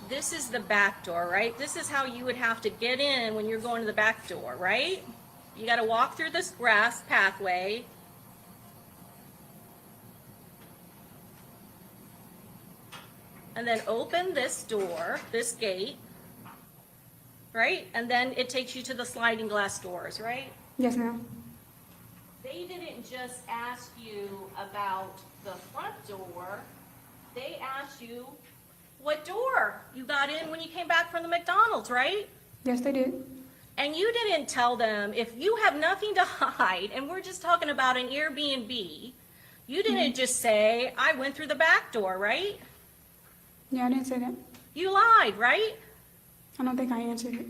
This is the back door, right? This is how you would have to get in when you're going to the back door, right? You gotta walk through this grass pathway. And then open this door, this gate, right? And then it takes you to the sliding glass doors, right? Yes, ma'am. They didn't just ask you about the front door, they asked you what door you got in when you came back from the McDonald's, right? Yes, they did. And you didn't tell them, if you have nothing to hide, and we're just talking about an Airbnb, you didn't just say, I went through the back door, right? Yeah, I didn't say that. You lied, right? I don't think I answered it.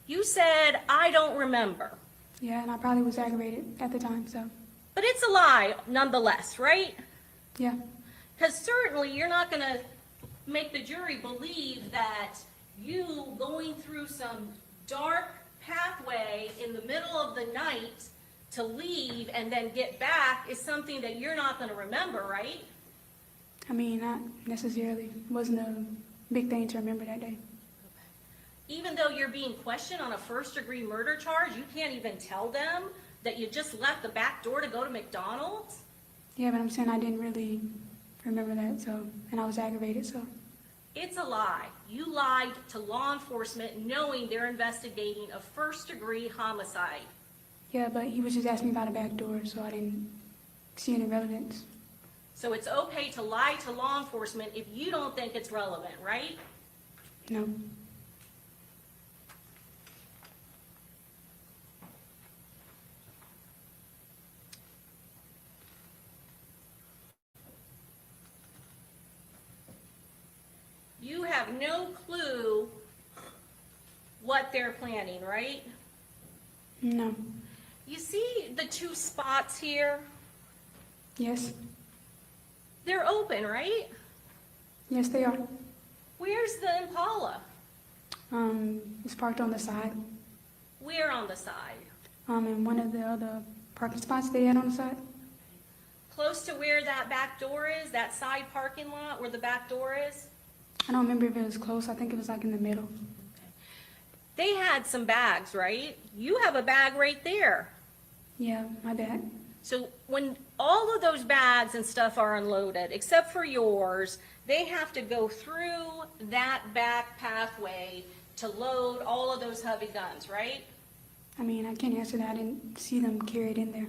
You said, I don't remember. Yeah, and I probably was aggravated at the time, so, But it's a lie nonetheless, right? yeah. Because certainly you're not going to make the jury believe that you going through some dark pathway in the middle of the night to leave and then get back is something that you're not going to remember, right? Not necessarily. It wasn't a big thing to remember that day. Even though you're being questioned on a first-degree murder charge, you can't even tell them that you just left the back door to go to McDonald's? Yeah, but I'm saying I didn't really remember that, so, and I was aggravated, so. It's a lie. You lied to law enforcement knowing they're investigating a first-degree homicide. Yeah, but he was just asking me about a back door, so I didn't see any relevance. So it's okay to lie to law enforcement if you don't think it's relevant, right? No. You have no clue what they're planning, right? No. You see the 2 spots here? Yes. They're open, right? Yes, they are. Where's the Impala? It's parked on the side. Where on the side? In one of the other parking spots they had on the side. Close to where that back door is, that side parking lot where the back door is? I don't remember if it was close. I think it was like in the middle. They had some bags, right? You have a bag right there. Yeah, my bad. So when all of those bags and stuff are unloaded, except for yours, they have to go through that back pathway to load all of those heavy guns, right? I mean, I can't answer that. I didn't see them carry it in there.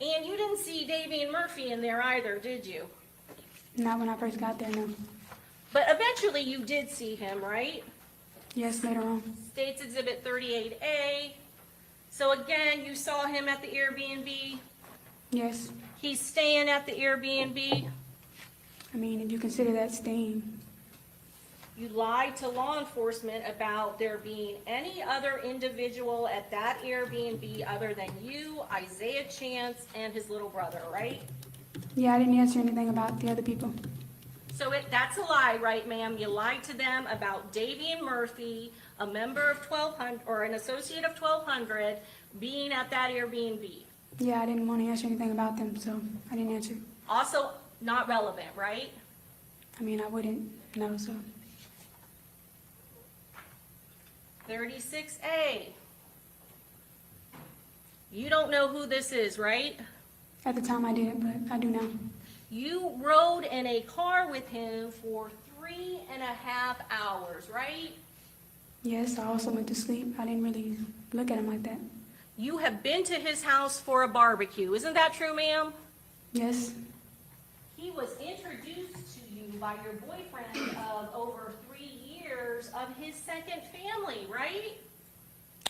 And you didn't see Davy and Murphy in there either, did you? Not when I first got there, no. But eventually you did see him, right? Yes, later on. States Exhibit 38A. So again, you saw him at the Airbnb. Yes. He's staying at the Airbnb. I mean, if you consider that staying. You lied to law enforcement about there being any other individual at that Airbnb other than you, Isaiah Chance, and his little brother, right? Yeah, I didn't answer anything about the other people. So that's a lie, right, ma'am? You lied to them about Davy and Murphy, a member of 1200, or an associate of 1200, being at that Airbnb. Yeah, I didn't want to answer anything about them, so I didn't answer. Also not relevant, right? I mean, I wouldn't know, so. 36A. You don't know who this is, right? At the time I didn't, but I do now. You rode in a car with him for 3.5 hours, right? Yes, I also went to sleep. I didn't really look at him like that. You have been to his house for a barbecue. Isn't that true, ma'am? Yes, He was introduced to you by your boyfriend of over 3 years of his second family, right?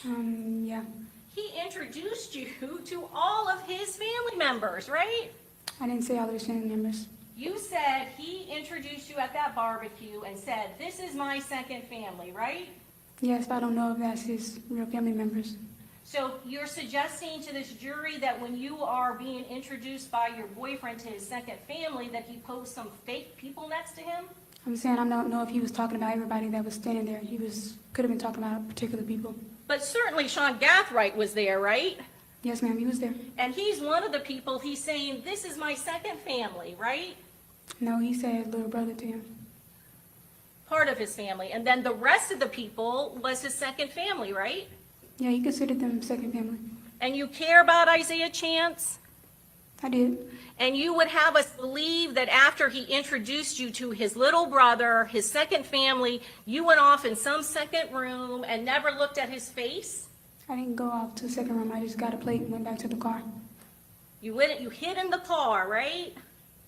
yeah. He introduced you to all of his family members, right? I didn't say all those family members. You said he introduced you at that barbecue and said, "This is my second family," right? Yes, but I don't know if that's his real family members. So you're suggesting to this jury that when you are being introduced by your boyfriend to his second family, that he posed some fake people next to him? I'm saying I don't know if he was talking about everybody that was standing there. Could have been talking about particular people. But certainly Sean Gathright was there, right? Yes, ma'am, he was there. And he's one of the people, he's saying, "This is my second family," right? No, he said little brother to him. Part of his family. And then the rest of the people was his second family, right? Yeah, he considered them second family. And you care about Isaiah Chance? I did. And you would have us believe that after he introduced you to his little brother, his second family, you went off in some second room and never looked at his face? I didn't go off to the second room. I just got a plate and went back to the car. You hid in the car, right?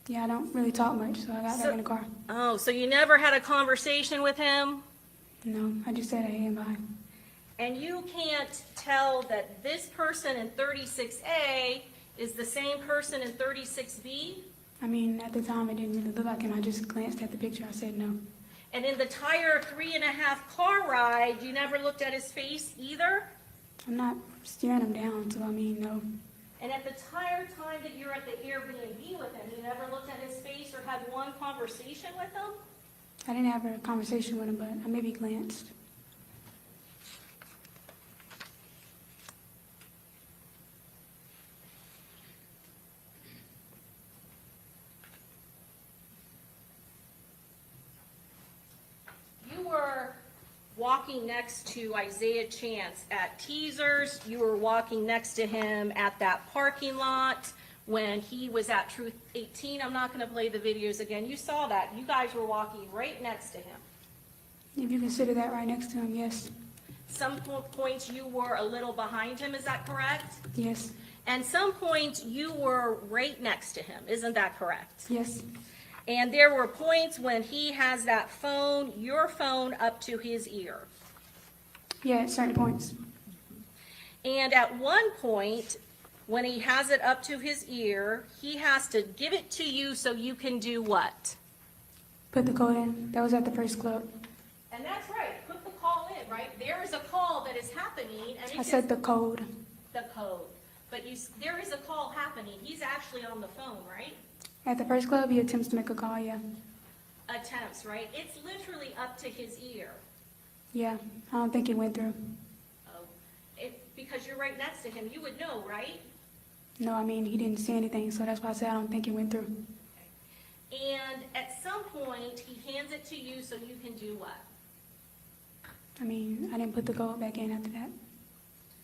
Yeah, I don't really talk much, so I got back in the car. Oh, so you never had a conversation with him? No, I just said hey and bye. And you can't tell that this person in 36A is the same person in 36B? I mean, at the time, it didn't really look like him. I just glanced at the picture. I said no. And in the entire 3.5 car ride, you never looked at his face either? I'm not staring him down, so I mean, no. And at the entire time that you're at the Airbnb with him, you never looked at his face or had one conversation with him? I didn't have a conversation with him, but I maybe glanced. You were walking next to Isaiah Chance at Teasers. You were walking next to him at that parking lot when he was at Truth 18. I'm not going to play the videos again. You saw that. You guys were walking right next to him. If you consider that right next to him, yes. Some points you were a little behind him, is that correct? Yes. And some points you were right next to him, isn't that correct? Yes. And there were points when he has that phone, your phone, up to his ear. Yeah, at certain points. And at one point, when he has it up to his ear, he has to give it to you so you can do what? Put the code in. That was at the first club. And that's right, put the call in, right? There is a call that is happening, and I said the code. the code. But there is a call happening. He's actually on the phone, right? At the first club, he attempts to make a call, yeah. Attempts, right? It's literally up to his ear. Yeah, I don't think it went through. because you're right next to him, you would know, right? No, I mean, he didn't say anything, so that's why I said I don't think it went through. And at some point, he hands it to you so you can do what? I mean, I didn't put the gold back in after that.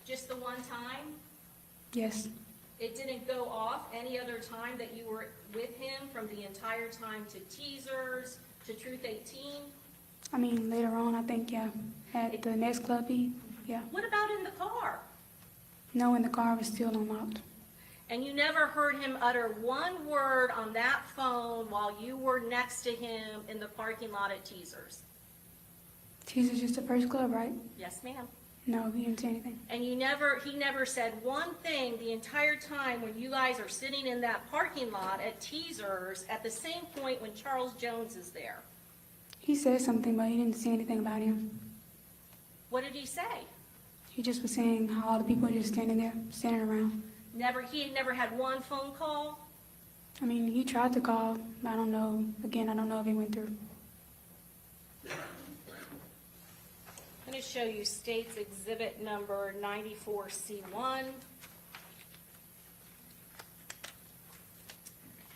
Just the one time? Yes. It didn't go off any other time that you were with him from the entire time to teasers, to Truth 18? I mean, later on, I think, yeah, at the next club, yeah. What about in the car? No, and the car was still unlocked. And you never heard him utter one word on that phone while you were next to him in the parking lot at Teasers? Teaser's just the first club, right? Yes, ma'am. No, he didn't say anything. And he never said one thing the entire time when you guys are sitting in that parking lot at Teasers at the same point when Charles Jones is there. He said something, but he didn't say anything about him. What did he say? He just was saying how all the people were just standing there, standing around. He had never had one phone call? I mean, he tried to call, but I don't know. Again, I don't know if it went through. I'm going to show you State's Exhibit Number 94C1.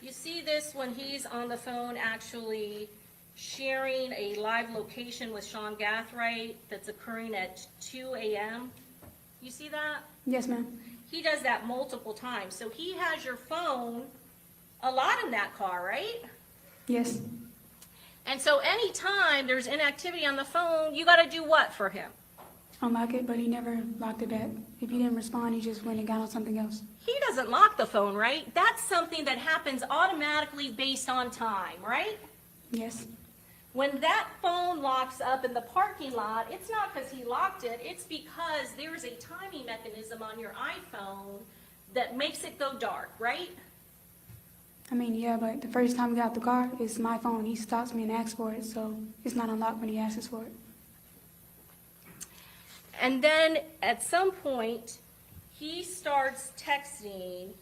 You see this when he's on the phone actually sharing a live location with Sean Gathright that's occurring at 2 a.m. You see that? Yes, ma'am. He does that multiple times. So he has your phone a lot in that car, right? Yes. And so anytime there's inactivity on the phone, you got to do what for him? Unlock it, but he never locked it back. If he didn't respond, he just went and got on something else. He doesn't lock the phone, right? That's something that happens automatically based on time, right? Yes. When that phone locks up in the parking lot, it's not because he locked it, it's because there's a timing mechanism on your iPhone that makes it go dark, right? I mean, yeah, but the first time we got out the car, it's my phone. He stops me and asks for it, so it's not unlocked when he asks for it. And then at some point, he starts texting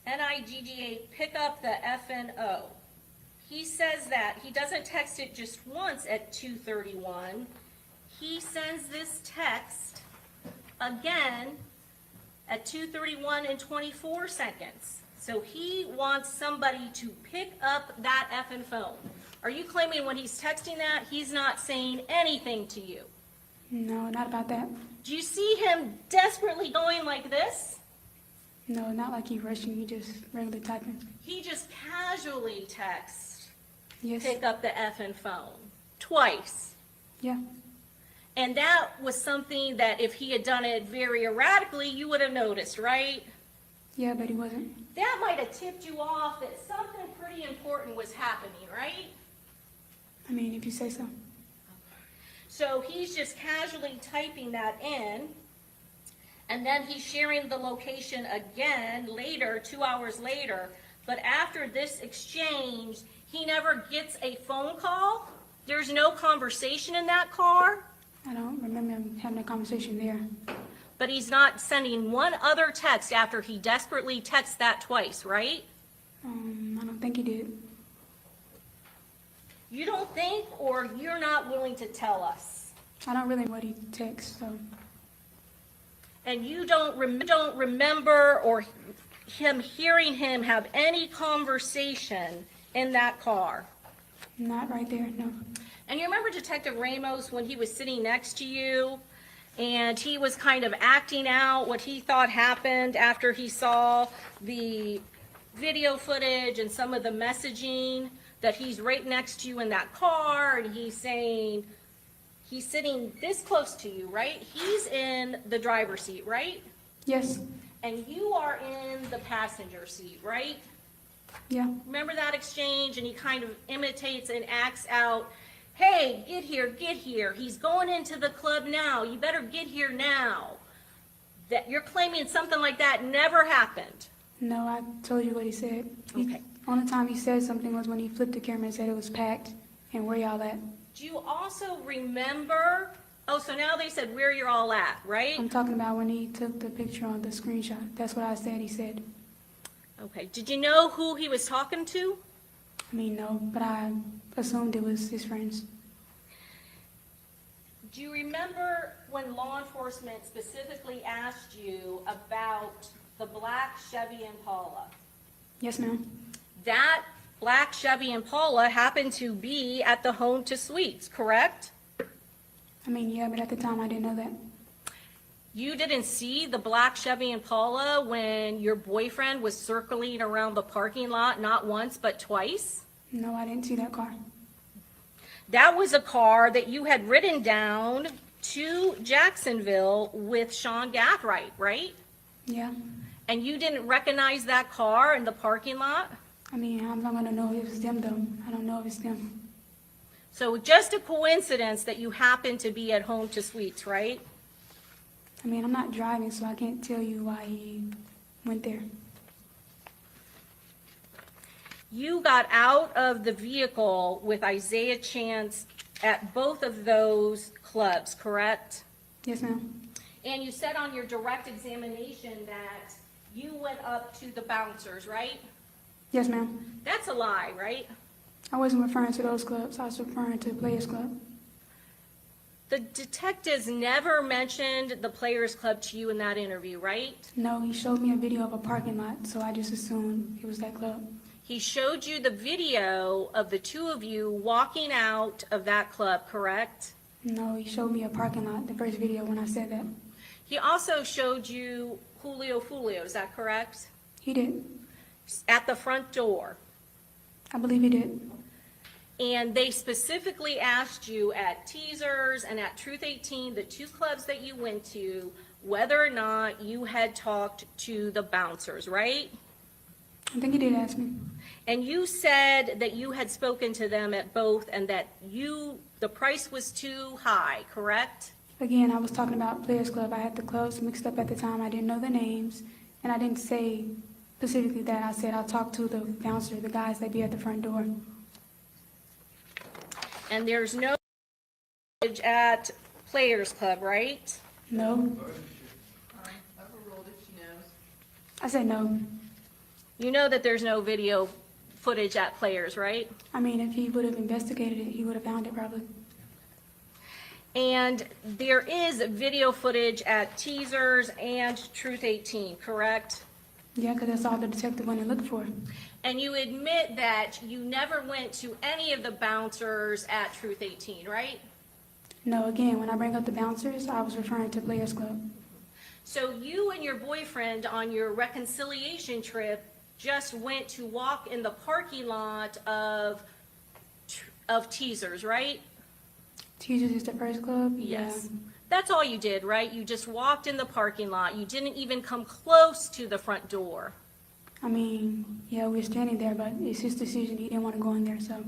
NIGGA, pick up the FNO. He says that. He doesn't text it just once at 2:31. He sends this text again at 2:31 and 24 seconds. So he wants somebody to pick up that effing phone. Are you claiming when he's texting that, he's not saying anything to you? No, not about that. Do you see him desperately going like this? No, not like he rushing. He just regularly typing. He just casually texts, Yes. pick up the effing phone, twice. Yeah. And that was something that if he had done it very erratically, you would have noticed, right? Yeah, but he wasn't. That might have tipped you off that something pretty important was happening, right? I mean, if you say so. So he's just casually typing that in, and then he's sharing the location again later, 2 hours later. But after this exchange, he never gets a phone call. There's no conversation in that car, I don't remember him having a conversation there. but he's not sending one other text after he desperately texts that twice, right? I don't think he did. You don't think, or you're not willing to tell us? I don't really know what he texts, so. And you don't remember or him hearing him have any conversation in that car? Not right there, no. And you remember Detective Ramos when he was sitting next to you and he was kind of acting out what he thought happened after he saw the video footage and some of the messaging, that he's right next to you in that car and he's saying, he's sitting this close to you, right? He's in the driver's seat, right? Yes. And you are in the passenger seat, right? Yeah. Remember that exchange? And he kind of imitates and acts out, hey, get here, get here. He's going into the club now. You better get here now. That you're claiming something like that never happened. No, I told you what he said. Okay. Only time he said something was when he flipped the camera and said it was packed and where y'all at. Do you also remember, oh, so now they said where you're all at, right? I'm talking about when he took the picture on the screenshot. That's what I said he said. Okay, did you know who he was talking to? I mean, no, but I assumed it was his friends. Do you remember when law enforcement specifically asked you about the black Chevy Impala? Yes, ma'am. That black Chevy Impala happened to be at the Home to Suites, correct? I mean, yeah, but at the time I didn't know that. You didn't see the black Chevy Impala when your boyfriend was circling around the parking lot, not once, but twice? No, I didn't see that car. That was a car that you had ridden down to Jacksonville with Sean Gathright, right? Yeah. And you didn't recognize that car in the parking lot? I mean, I'm not gonna know if it's them though. I don't know if it's them. So just a coincidence that you happened to be at Home to Suites, right? I mean, I'm not driving, so I can't tell you why he went there. You got out of the vehicle with Isaiah Chance at both of those clubs, correct? Yes, ma'am. And you said on your direct examination that you went up to the bouncers, right? Yes, ma'am. That's a lie, right? I wasn't referring to those clubs. I was referring to the Players Club. The detectives never mentioned the Players Club to you in that interview, right? No, he showed me a video of a parking lot, so I just assumed it was that club. He showed you the video of the two of you walking out of that club, correct? No, he showed me a parking lot, the first video when I said that. He also showed you Julio, is that correct? He did. At the front door. I believe he did. And they specifically asked you at Teasers and at Truth 18, the two clubs that you went to, whether or not you had talked to the bouncers, right? I think he did ask me. And you said that you had spoken to them at both and that the price was too high, correct? Again, I was talking about Players Club. I had the clubs mixed up at the time. I didn't know the names, and I didn't say specifically that. I said I'll talk to the bouncer, the guys that be at the front door. And there's no footage at Players Club, right? No. Overruled if she knows. I said no. You know that there's no video footage at Players, right? I mean, if he would have investigated it, he would have found it probably. And there is video footage at Teasers and Truth 18, correct? Yeah, because that's all the detective went and looked for. And you admit that you never went to any of the bouncers at Truth 18, right? No, again, when I bring up the bouncers, I was referring to Players Club. So you and your boyfriend on your reconciliation trip just went to walk in the parking lot of Teasers, right? Teachers is the first club? Yes. Yeah. That's all you did, right? You just walked in the parking lot. You didn't even come close to the front door. I mean, yeah, we were standing there, but it's his decision. He didn't want to go in there, so.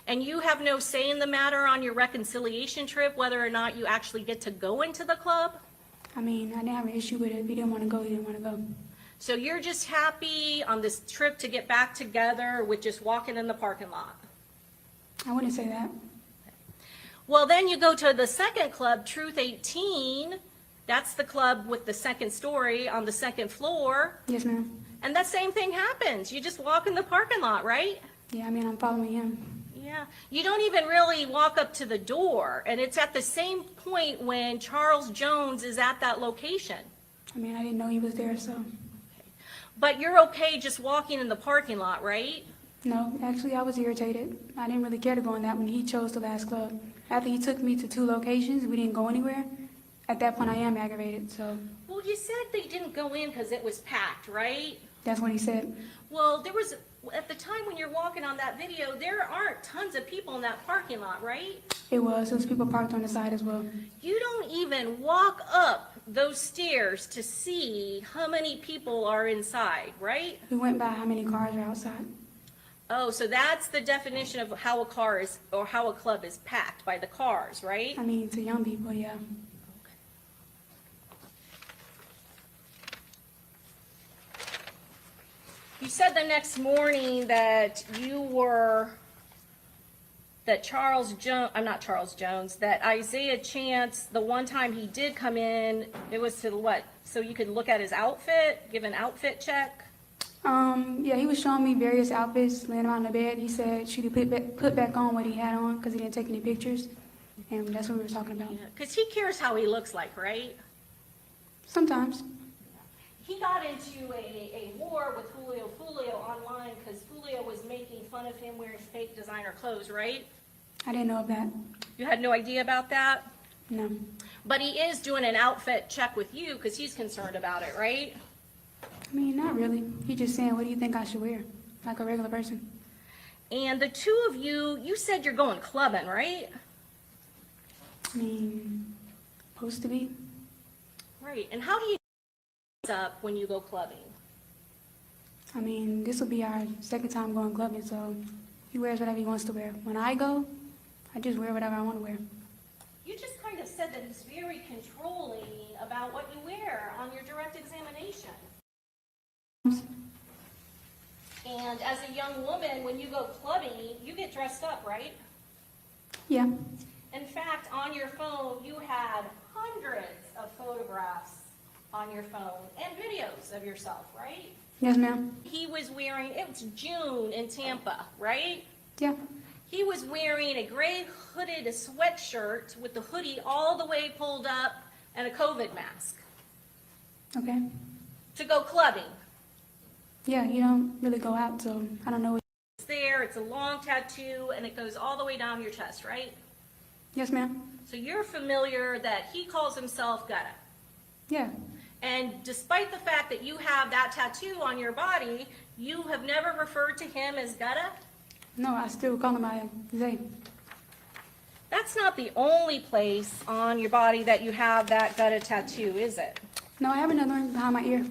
And you have no say in the matter on your reconciliation trip, whether or not you actually get to go into the club? I mean, I didn't have an issue with it. If he didn't want to go, he didn't want to go. So you're just happy on this trip to get back together with just walking in the parking lot? I wouldn't say that. Well, then you go to the second club, Truth 18. That's the club with the second story on the second floor. Yes, ma'am. And that same thing happens. You just walk in the parking lot, right? Yeah, I mean, I'm following him. Yeah. You don't even really walk up to the door. And it's at the same point when Charles Jones is at that location. I mean, I didn't know he was there, so. But you're okay just walking in the parking lot, right? No, actually, I was irritated. I didn't really care to go in that when he chose the last club. After he took me to 2 locations, we didn't go anywhere. At that point, I am aggravated, so Well, you said they didn't go in because it was packed, right? that's what he said. Well, there was, at the time when you're walking on that video, there aren't tons of people in that parking lot, right? It was people parked on the side as well. You don't even walk up those stairs to see how many people are inside, right? We went by how many cars are outside. Oh, so that's the definition of how a car is, or how a club is packed, by the cars, right? I mean, to young people, yeah. You said the next morning that that Isaiah Chance, the one time he did come in, it was to what? So you could look at his outfit, give an outfit check? Yeah, he was showing me various outfits, laying around in the bed. He said, should he put back on what he had on because he didn't take any pictures. and that's what we were talking about. Because he cares how he looks like, right? Sometimes. He got into a war with Julio online because Julio was making fun of him wearing fake designer clothes, right? I didn't know of that. You had no idea about that? No. But he is doing an outfit check with you because he's concerned about it, right? I mean, not really. He just saying, what do you think I should wear? Like a regular person. And the two of you, you said you're going clubbing, right? I mean, supposed to be. Right. And how do you up when you go clubbing? I mean, this will be our second time going clubbing, so he wears whatever he wants to wear. When I go, I just wear whatever I want to wear. You just kind of said that he's very controlling about what you wear on your direct examination. And as a young woman, when you go clubbing, you get dressed up, right? Yeah. In fact, on your phone, you had hundreds of photographs on your phone and videos of yourself, right? Yes, ma'am. He was wearing, it was June in Tampa, right? Yeah. He was wearing a gray hooded sweatshirt with the hoodie all the way pulled up and a COVID mask Okay. to go clubbing. Yeah, you don't really go out, so I don't know what. It's there, it's a long tattoo, and it goes all the way down your chest, right? Yes, ma'am. So you're familiar that he calls himself Gutta. Yeah. And despite the fact that you have that tattoo on your body, you have never referred to him as Gutta? No, I still call him by Zay. That's not the only place on your body that you have that Gutta tattoo, is it? No, I have another one behind my ear.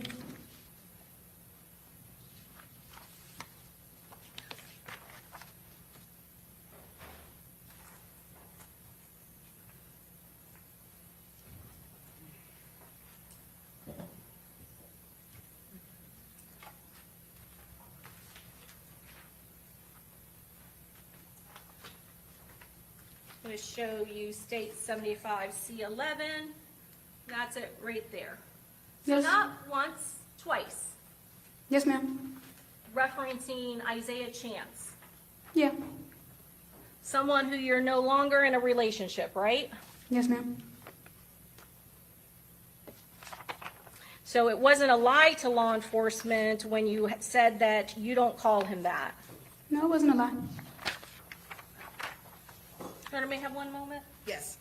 I'm going to show you state 75C11. That's it right there. So Yes. not once, twice, Yes, ma'am. referencing Isaiah Chance, Yeah. someone who you're no longer in a relationship, right? Yes, ma'am. So it wasn't a lie to law enforcement when you said that you don't call him that. No, it wasn't a lie. Let me have one moment. Yes.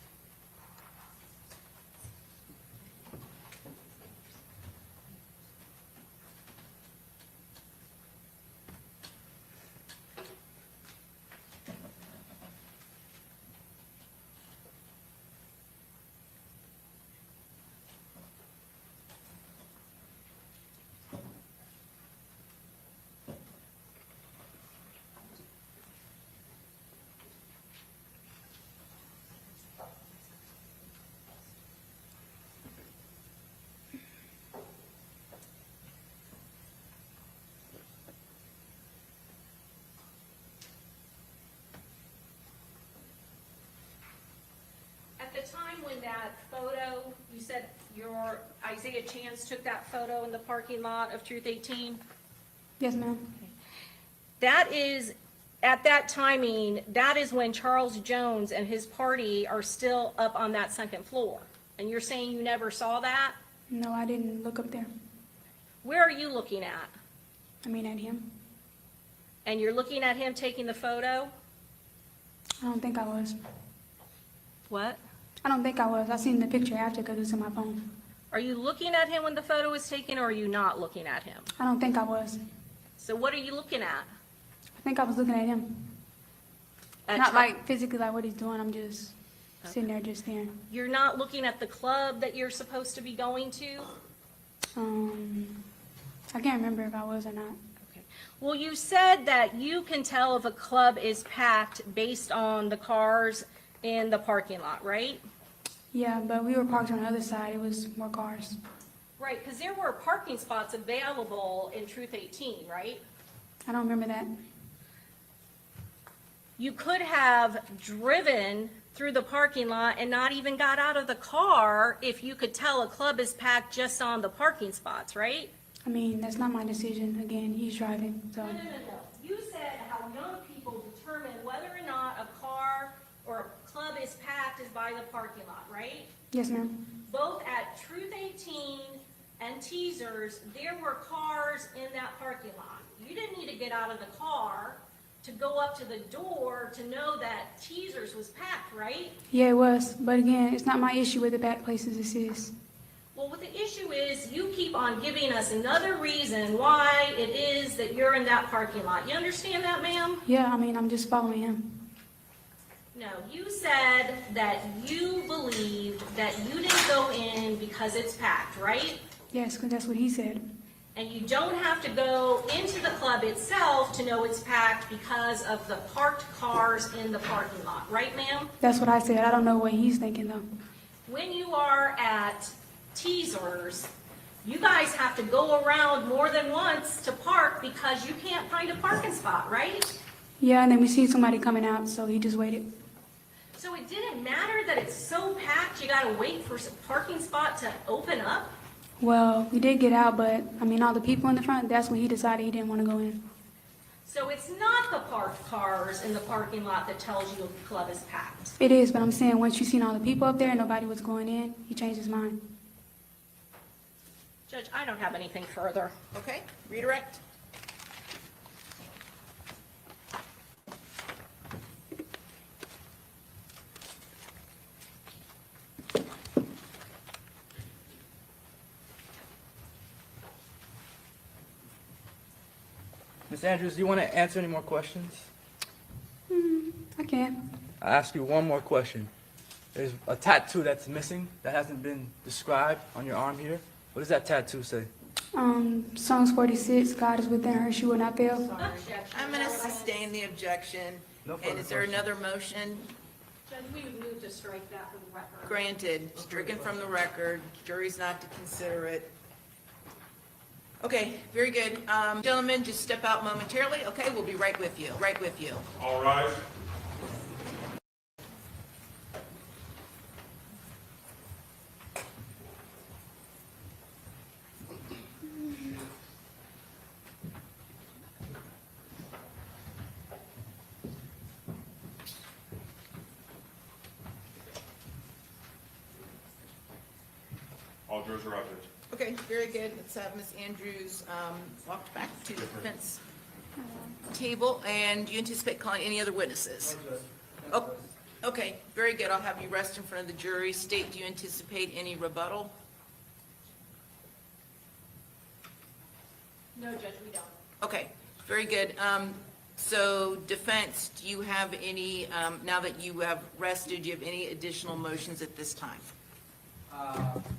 At the time when that photo, you said your Isaiah Chance took that photo in the parking lot of Truth 18? Yes, ma'am. That is, at that timing, that is when Charles Jones and his party are still up on that second floor. And you're saying you never saw that? No, I didn't look up there. Where are you looking at? I mean, at him. And you're looking at him taking the photo? I don't think I was. What? I don't think I was. I seen the picture after because it's in my phone. Are you looking at him when the photo was taken, or are you not looking at him? I don't think I was. So what are you looking at? I think I was looking at him. At Not Char- like physically like what he's doing. I'm just sitting there just staring. You're not looking at the club that you're supposed to be going to? I can't remember if I was or not. Okay. Well, you said that you can tell if a club is packed based on the cars in the parking lot, right? Yeah, but we were parked on the other side. It was more cars. Right, because there were parking spots available in Truth 18, right? I don't remember that. You could have driven through the parking lot and not even got out of the car if you could tell a club is packed just on the parking spots, right? I mean, that's not my decision. Again, he's driving, so. No. You said how young people determine whether or not a car or a club is packed by the parking lot, right? Yes, ma'am. Both at Truth 18 and Teasers, there were cars in that parking lot. You didn't need to get out of the car to go up to the door to know that Teasers was packed, right? Yeah, it was. But again, it's not my issue with the back places. This is. Well, what the issue is, you keep on giving us another reason why it is that you're in that parking lot. You understand that, ma'am? Yeah, I mean, I'm just following him. No, you said that you believed that you didn't go in because it's packed, right? Yes, because that's what he said. And you don't have to go into the club itself to know it's packed because of the parked cars in the parking lot, right, ma'am? That's what I said. I don't know what he's thinking, though. When you are at Teasers, you guys have to go around more than once to park because you can't find a parking spot, right? Yeah, and then we see somebody coming out, so he just waited. So it didn't matter that it's so packed, you gotta wait for a parking spot to open up? Well, we did get out, but, I mean, all the people in the front, that's when he decided he didn't want to go in. So it's not the parked cars in the parking lot that tells you the club is packed? It is, but I'm saying once you seen all the people up there and nobody was going in, he changed his mind. Judge, I don't have anything further. Okay, redirect. Ms. Andrews, do you want to answer any more questions? I can. I'll ask you one more question. There's a tattoo that's missing that hasn't been described on your arm here. What does that tattoo say? Psalms 46, God is within her, she will not fail. I'm going to sustain the objection. No And further is there questions. another motion? Judge, we would move to strike that from the record. Granted, stricken from the record, jury's not to consider it. Okay, very good. Gentlemen, just step out momentarily. Okay, we'll be right with you, right with you. All rise. All jurors are out there. Okay, very good. Let's have Ms. Andrews walk back to the defense table. And do you anticipate calling any other witnesses? Oh, okay, very good. I'll have you rest in front of the jury. State, do you anticipate any rebuttal? No, Judge, we don't. Okay, very good. So defense, do you have any, now that you have rested, do you have any additional motions at this time? We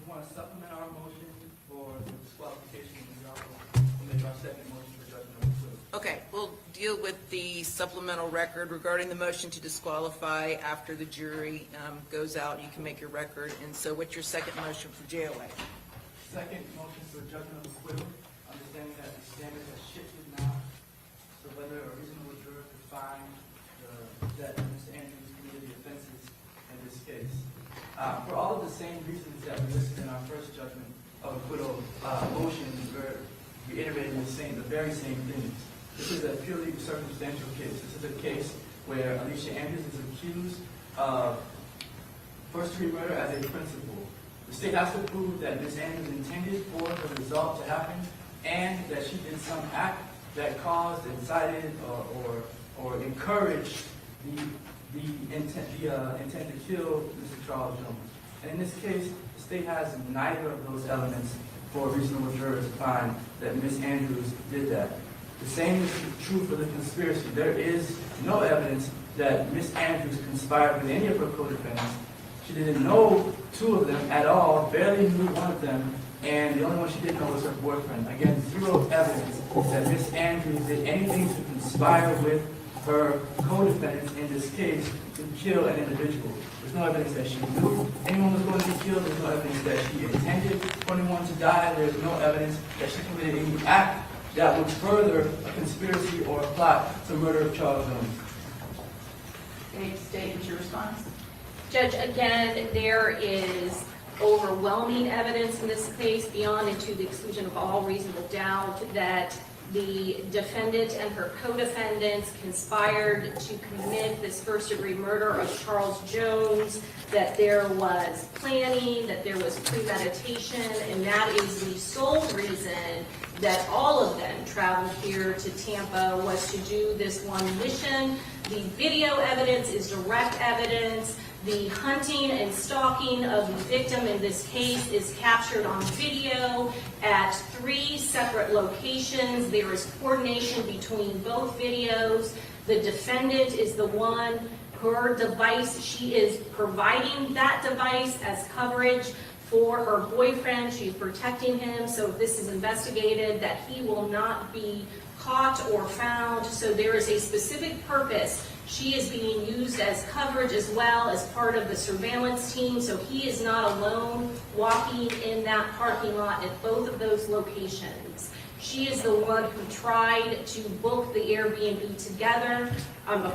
want to supplement our motion for the disqualification of the officer. We'll make our second motion for judgment of acquittal. Okay, we'll deal with the supplemental record regarding the motion to disqualify after the jury goes out. You can make your record. And so what's your second motion for JOA? Second motion for judgment of acquittal, understanding that the standard has shifted now, so whether a reasonable juror could find that Mr. Andrews committed the offenses in this case. For all of the same reasons that we listed in our first judgment of acquittal motion, we're reiterating the very same things. This is a purely circumstantial case. This is a case where Alicia Andrews is accused of first-degree murder as a principal. The state has to prove that Ms. Andrews intended for the result to happen and that she did some act that caused, incited, or encouraged the intent to kill Mr. Charles Jones. And in this case, the state has neither of those elements for a reasonable juror to find that Ms. Andrews did that. The same is true for the conspiracy. There is no evidence that Ms. Andrews conspired with any of her co-defendants. She didn't know two of them at all, barely knew one of them, and the only one she did know was her boyfriend. Again, zero evidence that Ms. Andrews did anything to conspire with her co-defendants in this case to kill an individual. There's no evidence that she knew anyone was going to be killed. There's no evidence that she intended for anyone to die. There's no evidence that she committed any act that would further a conspiracy or a plot to murder Charles Jones. Okay, state, what's your response? Judge, again, there is overwhelming evidence in this case beyond and to the exclusion of all reasonable doubt that the defendant and her co-defendants conspired to commit this first-degree murder of Charles Jones, that there was planning, that there was premeditation, and that is the sole reason that all of them traveled here to Tampa, was to do this one mission. The video evidence is direct evidence. The hunting and stalking of the victim in this case is captured on video at 3 separate locations. There is coordination between both videos. The defendant is the one, her device, she is providing that device as coverage for her boyfriend. She's protecting him, so if this is investigated, that he will not be caught or found. So there is a specific purpose. She is being used as coverage as well as part of the surveillance team, so he is not alone walking in that parking lot at both of those locations. She is the one who tried to book the Airbnb together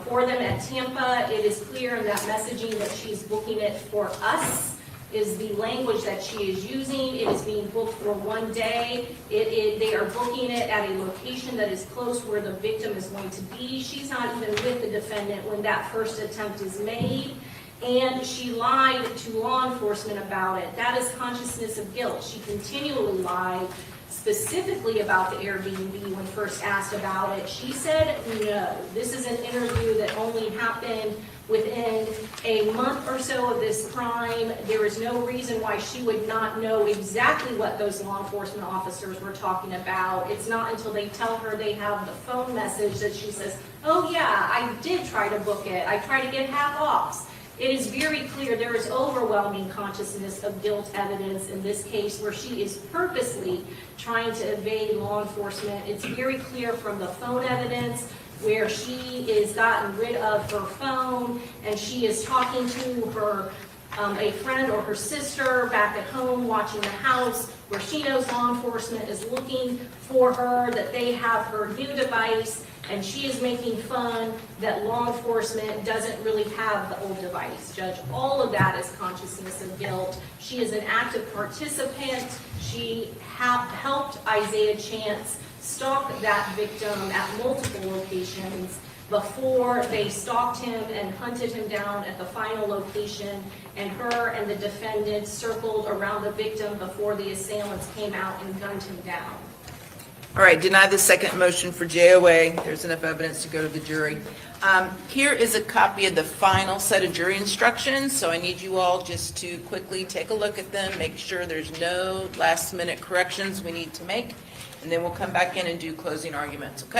for them at Tampa. It is clear in that messaging that she's booking it for us, is the language that she is using. It is being booked for one day. They are booking it at a location that is close where the victim is going to be. She's not even with the defendant when that first attempt is made. And she lied to law enforcement about it. That is consciousness of guilt. She continually lied, specifically about the Airbnb when first asked about it. She said, no, this is an interview that only happened within a month or so of this crime. There is no reason why she would not know exactly what those law enforcement officers were talking about. It's not until they tell her they have the phone message that she says, oh yeah, I did try to book it. I tried to get half-offs. It is very clear there is overwhelming consciousness of guilt evidence in this case, where she is purposely trying to evade law enforcement. It's very clear from the phone evidence, where she is gotten rid of her phone and she is talking to her a friend or her sister back at home watching the house, where she knows law enforcement is looking for her, that they have her new device, and she is making fun that law enforcement doesn't really have the old device. Judge, all of that is consciousness of guilt. She is an active participant. She helped Isaiah Chance stalk that victim at multiple locations before they stalked him and hunted him down at the final location, and her and the defendant circled around the victim before the assailants came out and gunned him down. All right, deny the second motion for JOA. There's enough evidence to go to the jury. Here is a copy of the final set of jury instructions, so I need you all just to quickly take a look at them, make sure there's no last-minute corrections we need to make, and then we'll come back in and do closing arguments, okay?